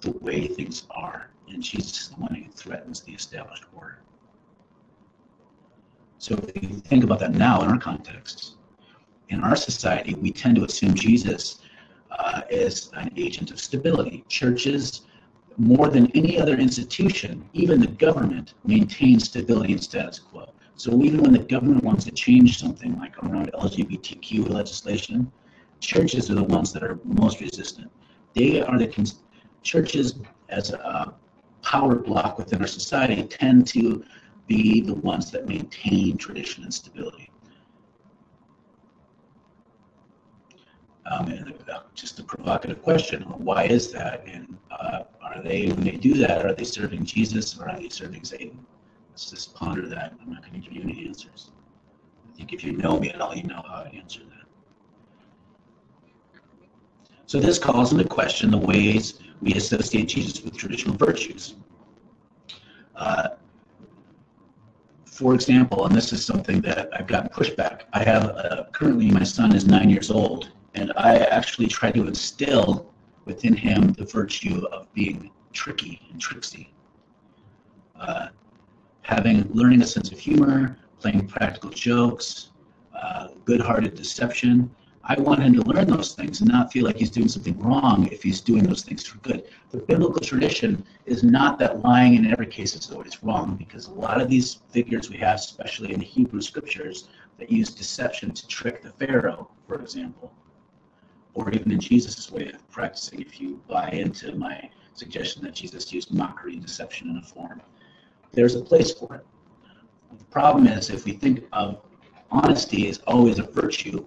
the way things are, and Jesus is the one who threatens the established order. So if you think about that now in our context, in our society, we tend to assume Jesus is an agent of stability. Churches, more than any other institution, even the government, maintains stability and status quo. So even when the government wants to change something like around LGBTQ legislation, churches are the ones that are most resistant. They are the churches, as a power block within our society, tend to be the ones that maintain tradition and stability. And just a provocative question: why is that? And are they, when they do that, are they serving Jesus or are they serving Satan? Let's just ponder that. I'm not going to give you any answers. I think if you know me at all, you know how I answer that. So this calls into question the ways we associate Jesus with traditional virtues. For example, and this is something that I've gotten pushback. I have currently, my son is 9 years old, and I actually try to instill within him the virtue of being tricky and tricksy. Learning a sense of humor, playing practical jokes, good-hearted deception. I want him to learn those things and not feel like he's doing something wrong if he's doing those things for good. The biblical tradition is not that lying in every case is always wrong, because a lot of these figures we have, especially in the Hebrew scriptures, that use deception to trick the Pharaoh, for example, or even in Jesus' way of practicing, if you buy into my suggestion that Jesus used mockery and deception in a form. There's a place for it. The problem is, if we think of honesty as always a virtue,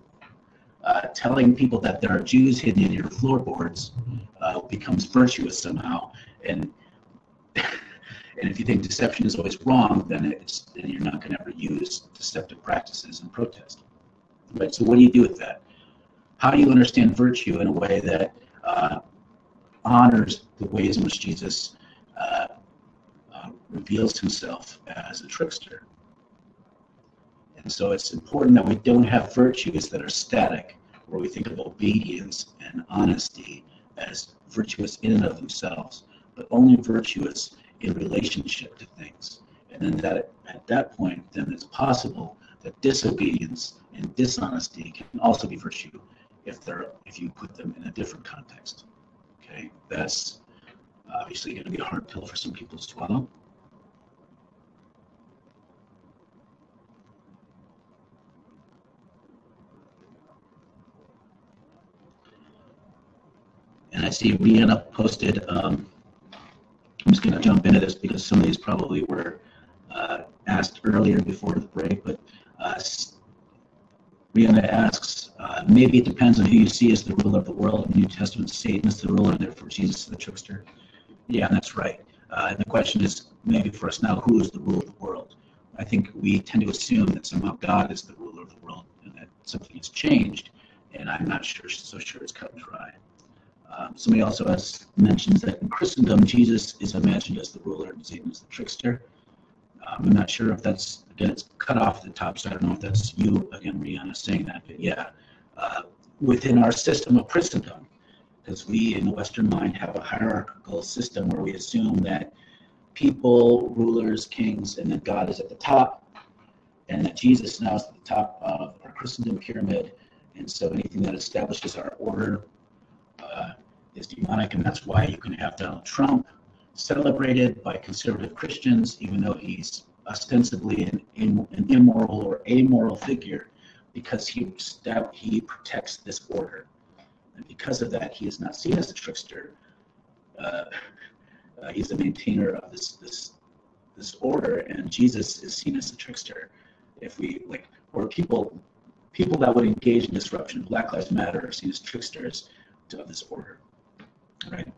telling people that there are Jews hidden in your floorboards becomes virtuous somehow. And if you think deception is always wrong, then you're not going to ever use deceptive practices and protest. Right? So what do you do with that? How do you understand virtue in a way that honors the ways in which Jesus reveals himself as a trickster? And so it's important that we don't have virtues that are static, where we think of obedience and honesty as virtuous in and of themselves, but only virtuous in relationship to things. And then at that point, then it's possible that disobedience and dishonesty can also be virtue if you put them in a different context. Okay, that's obviously going to be a hard pill for some people to swallow. And I see Rihanna posted, I'm just going to jump into this because some of these probably were asked earlier before the break, but Rihanna asks, maybe it depends on who you see as the ruler of the world. In the New Testament, Satan is the ruler, and therefore Jesus is the trickster. Yeah, that's right. And the question is, maybe for us now, who is the ruler of the world? I think we tend to assume that somehow God is the ruler of the world and that something has changed, and I'm not so sure it's cut and dry. Somebody also mentions that in Christendom, Jesus is imagined as the ruler and Satan is the trickster. I'm not sure if that's, again, it's cut off the top, so I don't know if that's you, again, Rihanna, saying that, but yeah. Within our system of Christendom, because we in the Western mind have a hierarchical system where we assume that people, rulers, kings, and then God is at the top, and that Jesus now is at the top of our Christendom pyramid, and so anything that establishes our order is demonic, and that's why you can have Donald Trump celebrated by conservative Christians, even though he's ostensibly an immoral or amoral figure, because he protects this order, and because of that, he is not seen as a trickster. He's a maintainer of this order, and Jesus is seen as a trickster. If we or people that would engage in disruption, Black Lives Matter, are seen as tricksters of this order. Right?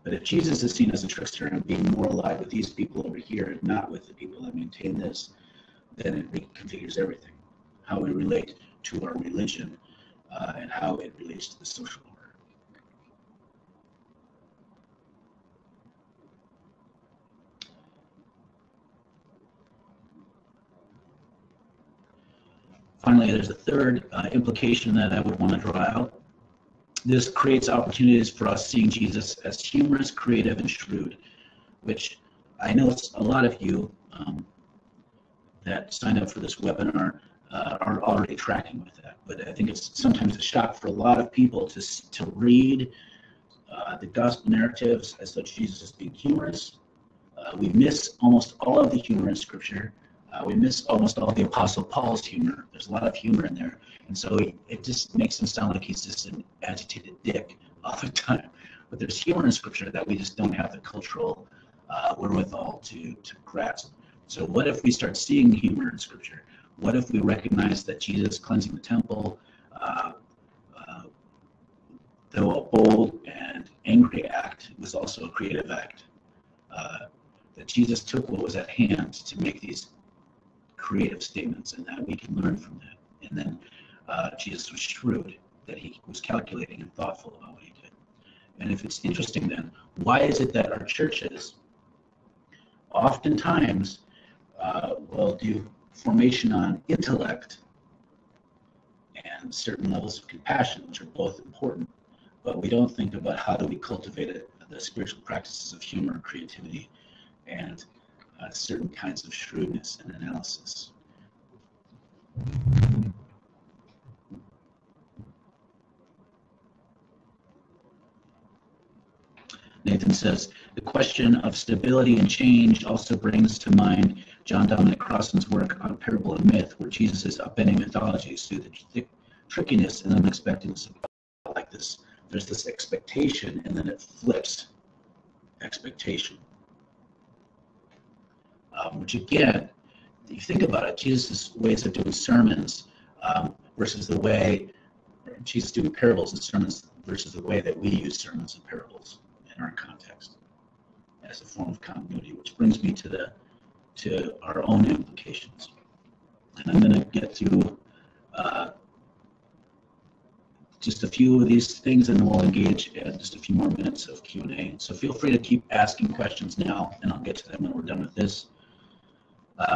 But if Jesus is seen as a trickster and being more alive with these people over here and not with the people that maintain this, then it reconfigures everything. How we relate to our religion and how it relates to the social order. Finally, there's a third implication that I would want to draw out. This creates opportunities for us seeing Jesus as humorous, creative, and shrewd, which I know a lot of you that signed up for this webinar are already tracking with that. But I think it's sometimes a shock for a lot of people to read the gospel narratives as though Jesus is being humorous. We miss almost all of the humor in Scripture. We miss almost all of the Apostle Paul's humor. There's a lot of humor in there. And so it just makes him sound like he's just an agitated dick all the time. But there's humor in Scripture that we just don't have the cultural wherewithal to grasp. So what if we start seeing humor in Scripture? What if we recognize that Jesus cleansing the temple, though a bold and angry act, was also a creative act? That Jesus took what was at hand to make these creative statements, and that we can learn from that. And then Jesus was shrewd, that he was calculating and thoughtful about what he did. And if it's interesting then, why is it that our churches oftentimes will do formation on intellect and certain levels of compassion, which are both important, but we don't think about how do we cultivate the spiritual practices of humor, creativity, and certain kinds of shrewdness and analysis. Nathan says, the question of stability and change also brings to mind John Dominic Crossan's work on parable and myth, where Jesus is upending mythologies through the trickiness and unexpectedness of like this. There's this expectation, and then it flips expectation. Which again, if you think about it, Jesus' ways of doing sermons versus the way Jesus doing parables and sermons versus the way that we use sermons and parables in our context as a form of continuity, which brings me to our own implications. And I'm going to get through just a few of these things, and then we'll engage in just a few more minutes of Q&A. So feel free to keep asking questions now, and I'll get to them when we're done with this.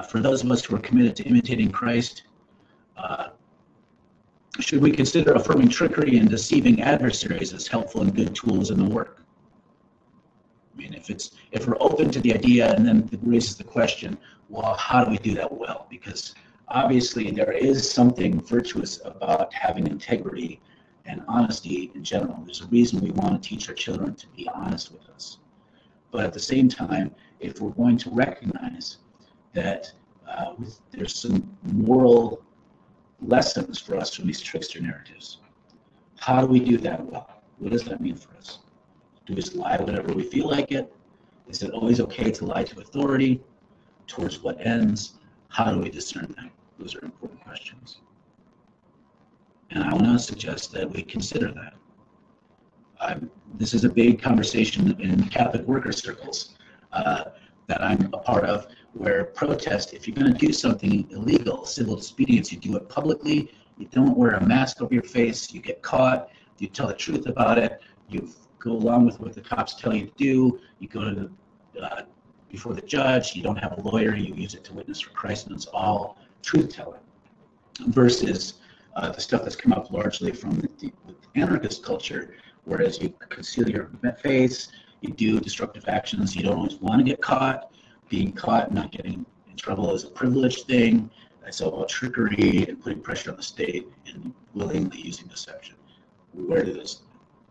For those of us who are committed to imitating Christ, should we consider affirming trickery and deceiving adversaries as helpful and good tools in the work? I mean, if we're open to the idea, and then it raises the question, well, how do we do that well? Because obviously there is something virtuous about having integrity and honesty in general. There's a reason we want to teach our children to be honest with us. But at the same time, if we're going to recognize that there's some moral lessons for us from these trickster narratives, how do we do that well? What does that mean for us? Do we just lie whenever we feel like it? Is it always okay to lie to authority? Towards what ends? How do we discern that? Those are important questions. And I want to suggest that we consider that. This is a big conversation in Catholic worker circles that I'm a part of, where protest, if you're going to do something illegal, civil disobedience, you do it publicly, you don't wear a mask over your face, you get caught, you tell the truth about it, you go along with what the cops tell you to do, you go to before the judge, you don't have a lawyer, you use it to witness for Christ, and it's all truth-telling. Versus the stuff that's come up largely from the anarchist culture, whereas you conceal your face, you do destructive actions, you don't always want to get caught. Being caught and not getting in trouble is a privileged thing. It's all about trickery and putting pressure on the state and willingly using deception. Where do this?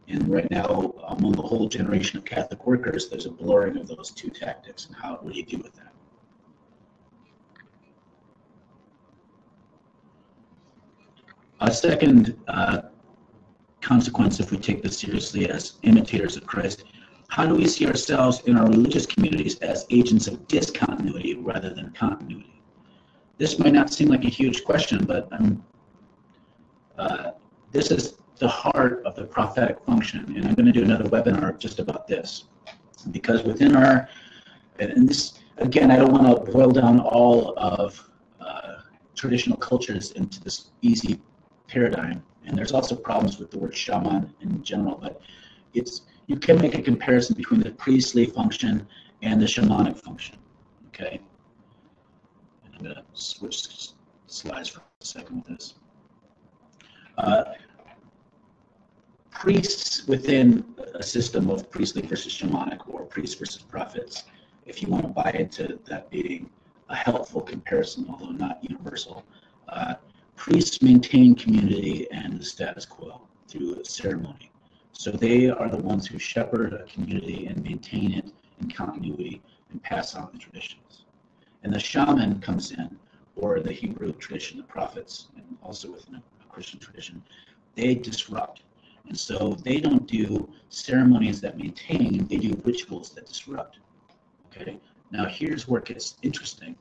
And right now, among the whole generation of Catholic workers, there's a blurring of those two tactics, and what do you do with that? A second consequence, if we take this seriously as imitators of Christ, how do we see ourselves in our religious communities as agents of discontinuity rather than continuity? This might not seem like a huge question, but this is the heart of the prophetic function, and I'm going to do another webinar just about this. Because within our, and this, again, I don't want to boil down all of traditional cultures into this easy paradigm, and there's also problems with the word shaman in general, but you can make a comparison between the priestly function and the shamanic function, okay? And I'm going to switch slides for a second with this. Priests within a system of priestly versus shamanic, or priests versus prophets, if you want to buy into that being a helpful comparison, although not universal, priests maintain community and the status quo through a ceremony. So they are the ones who shepherd a community and maintain it in continuity and pass on the traditions. And the shaman comes in, or the Hebrew tradition, the prophets, and also within a Christian tradition, they disrupt. And so they don't do ceremonies that maintain, they do rituals that disrupt. Okay, now here's where it gets interesting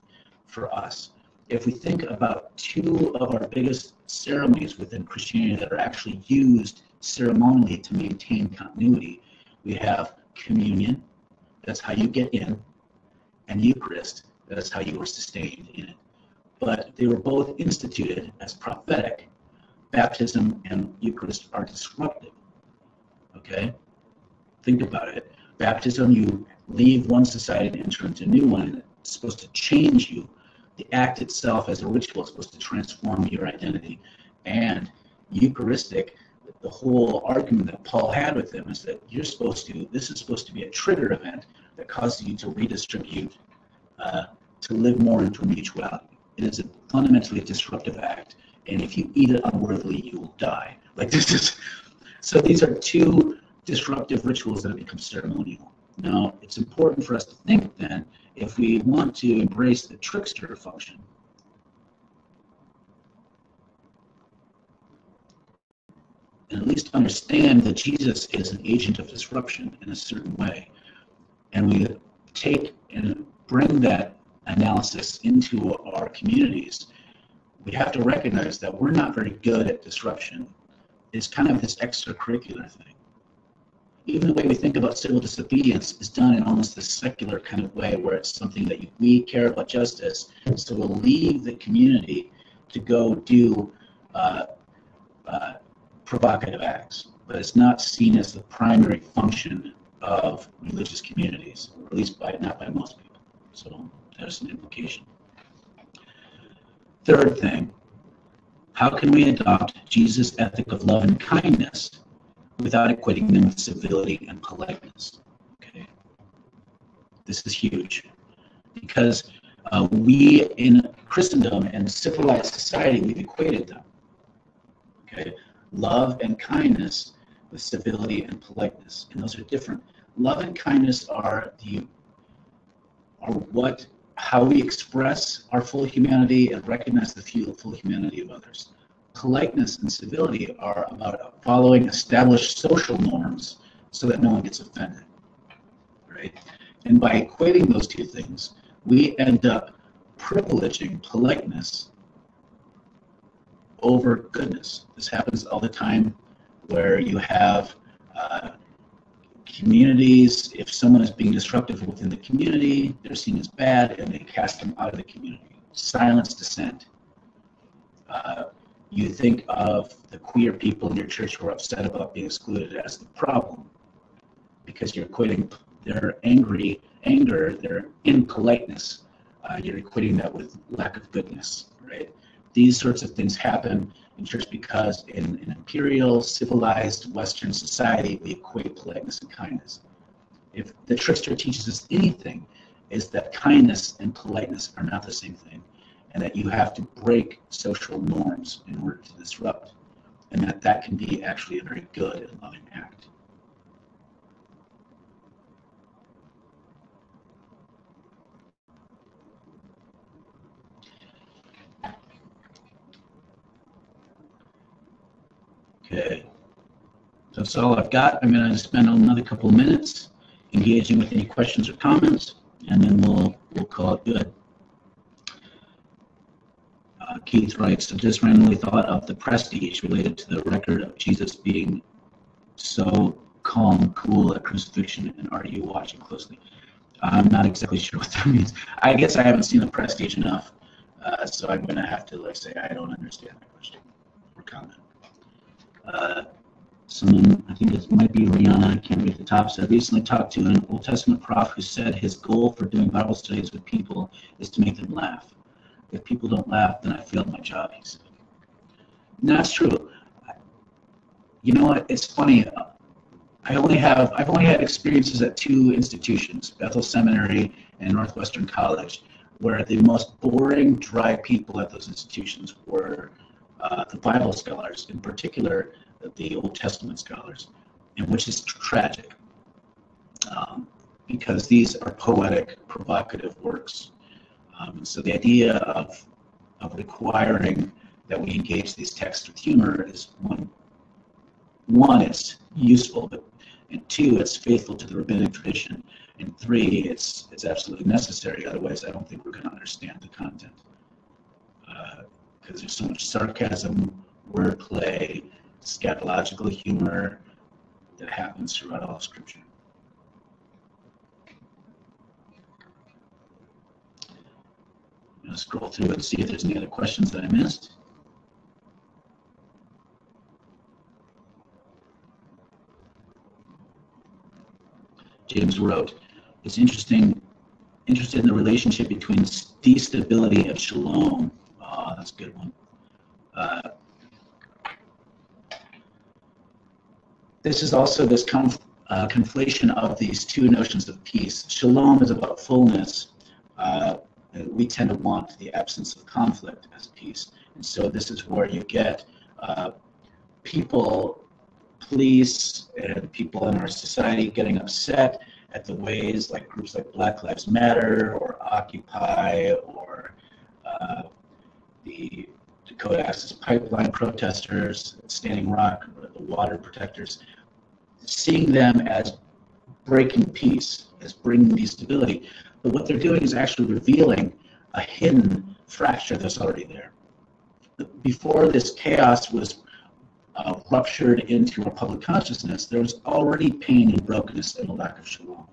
for us. If we think about two of our biggest ceremonies within Christianity that are actually used ceremonially to maintain continuity, we have communion, that's how you get in, and Eucharist, that's how you are sustained in it. But they were both instituted as prophetic. Baptism and Eucharist are disruptive. Okay? Think about it. Baptism, you leave one society and enter into a new one, and it's supposed to change you. The act itself as a ritual is supposed to transform your identity. And Eucharistic, the whole argument that Paul had with them is that you're supposed to, this is supposed to be a trigger event that causes you to redistribute, to live more into mutuality. It is fundamentally a disruptive act, and if you eat it unworthily, you will die. Like this is, so these are two disruptive rituals that have become ceremonial. Now, it's important for us to think then, if we want to embrace the trickster function, and at least understand that Jesus is an agent of disruption in a certain way, and we take and bring that analysis into our communities, we have to recognize that we're not very good at disruption. It's kind of this extracurricular thing. Even the way we think about civil disobedience is done in almost this secular kind of way, where it's something that we care about justice, so we'll leave the community to go do provocative acts, but it's not seen as the primary function of religious communities, or at least not by most people. So there's an implication. Third thing, how can we adopt Jesus' ethic of love and kindness without equating them with civility and politeness? Okay, this is huge, because we in Christendom and civilized society, we've equated them. Okay, love and kindness with civility and politeness, and those are different. Love and kindness are how we express our full humanity and recognize the full humanity of others. Politeness and civility are about following established social norms so that no one gets offended, right? And by equating those two things, we end up privileging politeness over goodness. This happens all the time, where you have communities, if someone is being disruptive within the community, they're seen as bad and they cast them out of the community. Silence dissent. You think of the queer people in your church who are upset about being excluded as the problem, because you're equating their anger, their impoliteness, you're equating that with lack of goodness, right? These sorts of things happen in church because in an imperial, civilized Western society, we equate politeness and kindness. If the trickster teaches us anything, is that kindness and politeness are not the same thing, and that you have to break social norms in order to disrupt, and that can be actually a very good and loving act. Okay, so that's all I've got. I'm going to spend another couple of minutes engaging with any questions or comments, and then we'll call it good. Keith writes, so just randomly thought of the prestige related to the record of Jesus being so calm, cool at crucifixion, and are you watching closely? I'm not exactly sure what that means. I guess I haven't seen the prestige enough, so I'm going to have to say I don't understand that question or comment. Someone, I think it might be Rihanna, I can't read the top, said, recently talked to an Old Testament prophet who said his goal for doing Bible studies with people is to make them laugh. If people don't laugh, then I failed my job, he said. And that's true. You know what? It's funny. I've only had experiences at two institutions, Bethel Seminary and Northwestern College, where the most boring, dry people at those institutions were the Bible scholars, in particular the Old Testament scholars, and which is tragic because these are poetic, provocative works. So the idea of requiring that we engage these texts with humor is one, it's useful, but and two, it's faithful to the rabbinic tradition, and three, it's absolutely necessary. Otherwise, I don't think we're going to understand the content because there's so much sarcasm, wordplay, scatological humor that happens throughout all of Scripture. I'm going to scroll through and see if there's any other questions that I missed. James wrote, it's interested in the relationship between destability and shalom. Oh, that's a good one. This is also this conflation of these two notions of peace. Shalom is about fullness. We tend to want the absence of conflict as peace. And so this is where you get people, police, and people in our society getting upset at the ways like groups like Black Lives Matter or Occupy or the Dakota Access Pipeline protesters, Standing Rock, the water protectors, seeing them as breaking peace, as bringing destability. But what they're doing is actually revealing a hidden fracture that's already there. Before this chaos was ruptured into our public consciousness, there was already pain and brokenness and a lack of shalom.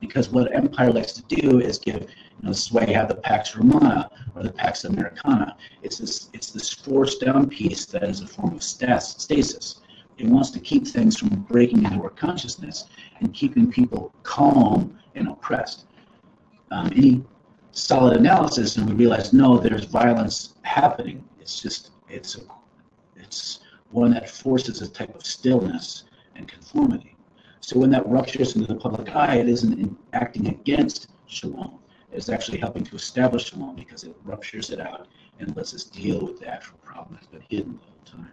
Because what empire likes to do is give, this is why you have the Pax Romana or the Pax Americana. It's this forced down peace that is a form of stasis. It wants to keep things from breaking into our consciousness and keeping people calm and oppressed. Any solid analysis, and we realize, no, there's violence happening. It's one that forces a type of stillness and conformity. So when that ruptures into the public eye, it isn't acting against shalom. It's actually helping to establish shalom because it ruptures it out and lets us deal with the actual problem that's been hidden the whole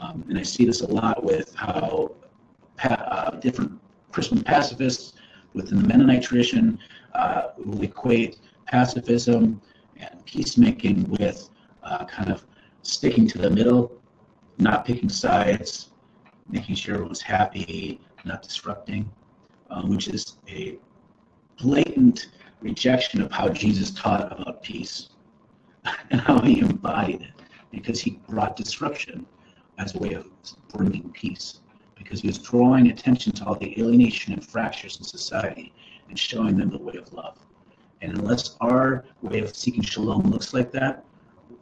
time. And I see this a lot with how different Christian pacifists within the Mennonite tradition will equate pacifism and peacemaking with kind of sticking to the middle, not picking sides, making sure everyone's happy, not disrupting, which is a blatant rejection of how Jesus taught about peace and how he embodied it, because he brought disruption as a way of bringing peace, because he was drawing attention to all the alienation and fractures in society and showing them the way of love. And unless our way of seeking shalom looks like that,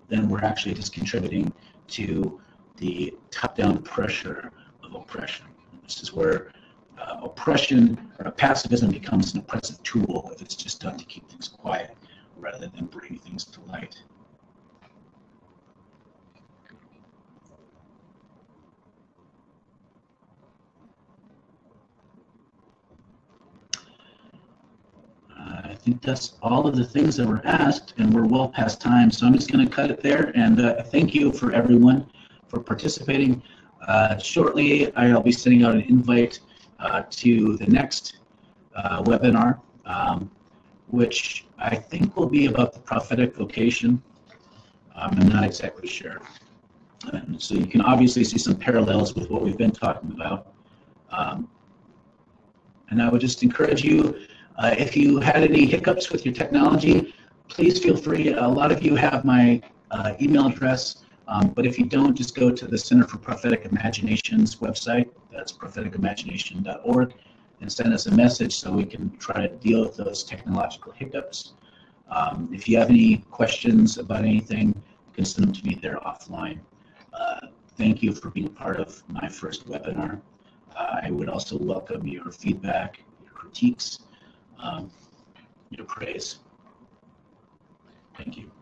then we're actually just contributing to the top-down pressure of oppression. This is where oppression or pacifism becomes an oppressive tool if it's just done to keep things quiet rather than bring things to light. I think that's all of the things that were asked, and we're well past time, so I'm just going to cut it there. And thank you for everyone for participating. Shortly, I'll be sending out an invite to the next webinar, which I think will be about the prophetic vocation. I'm not exactly sure. And so you can obviously see some parallels with what we've been talking about. And I would just encourage you, if you had any hiccups with your technology, please feel free. A lot of you have my email address, but if you don't, just go to the Center for Prophetic Imagination's website. That's prophetikimagination.org, and send us a message so we can try to deal with those technological hiccups. If you have any questions about anything, you can send them to me there offline. Thank you for being a part of my first webinar. I would also welcome your feedback, your critiques, your praise. Thank you.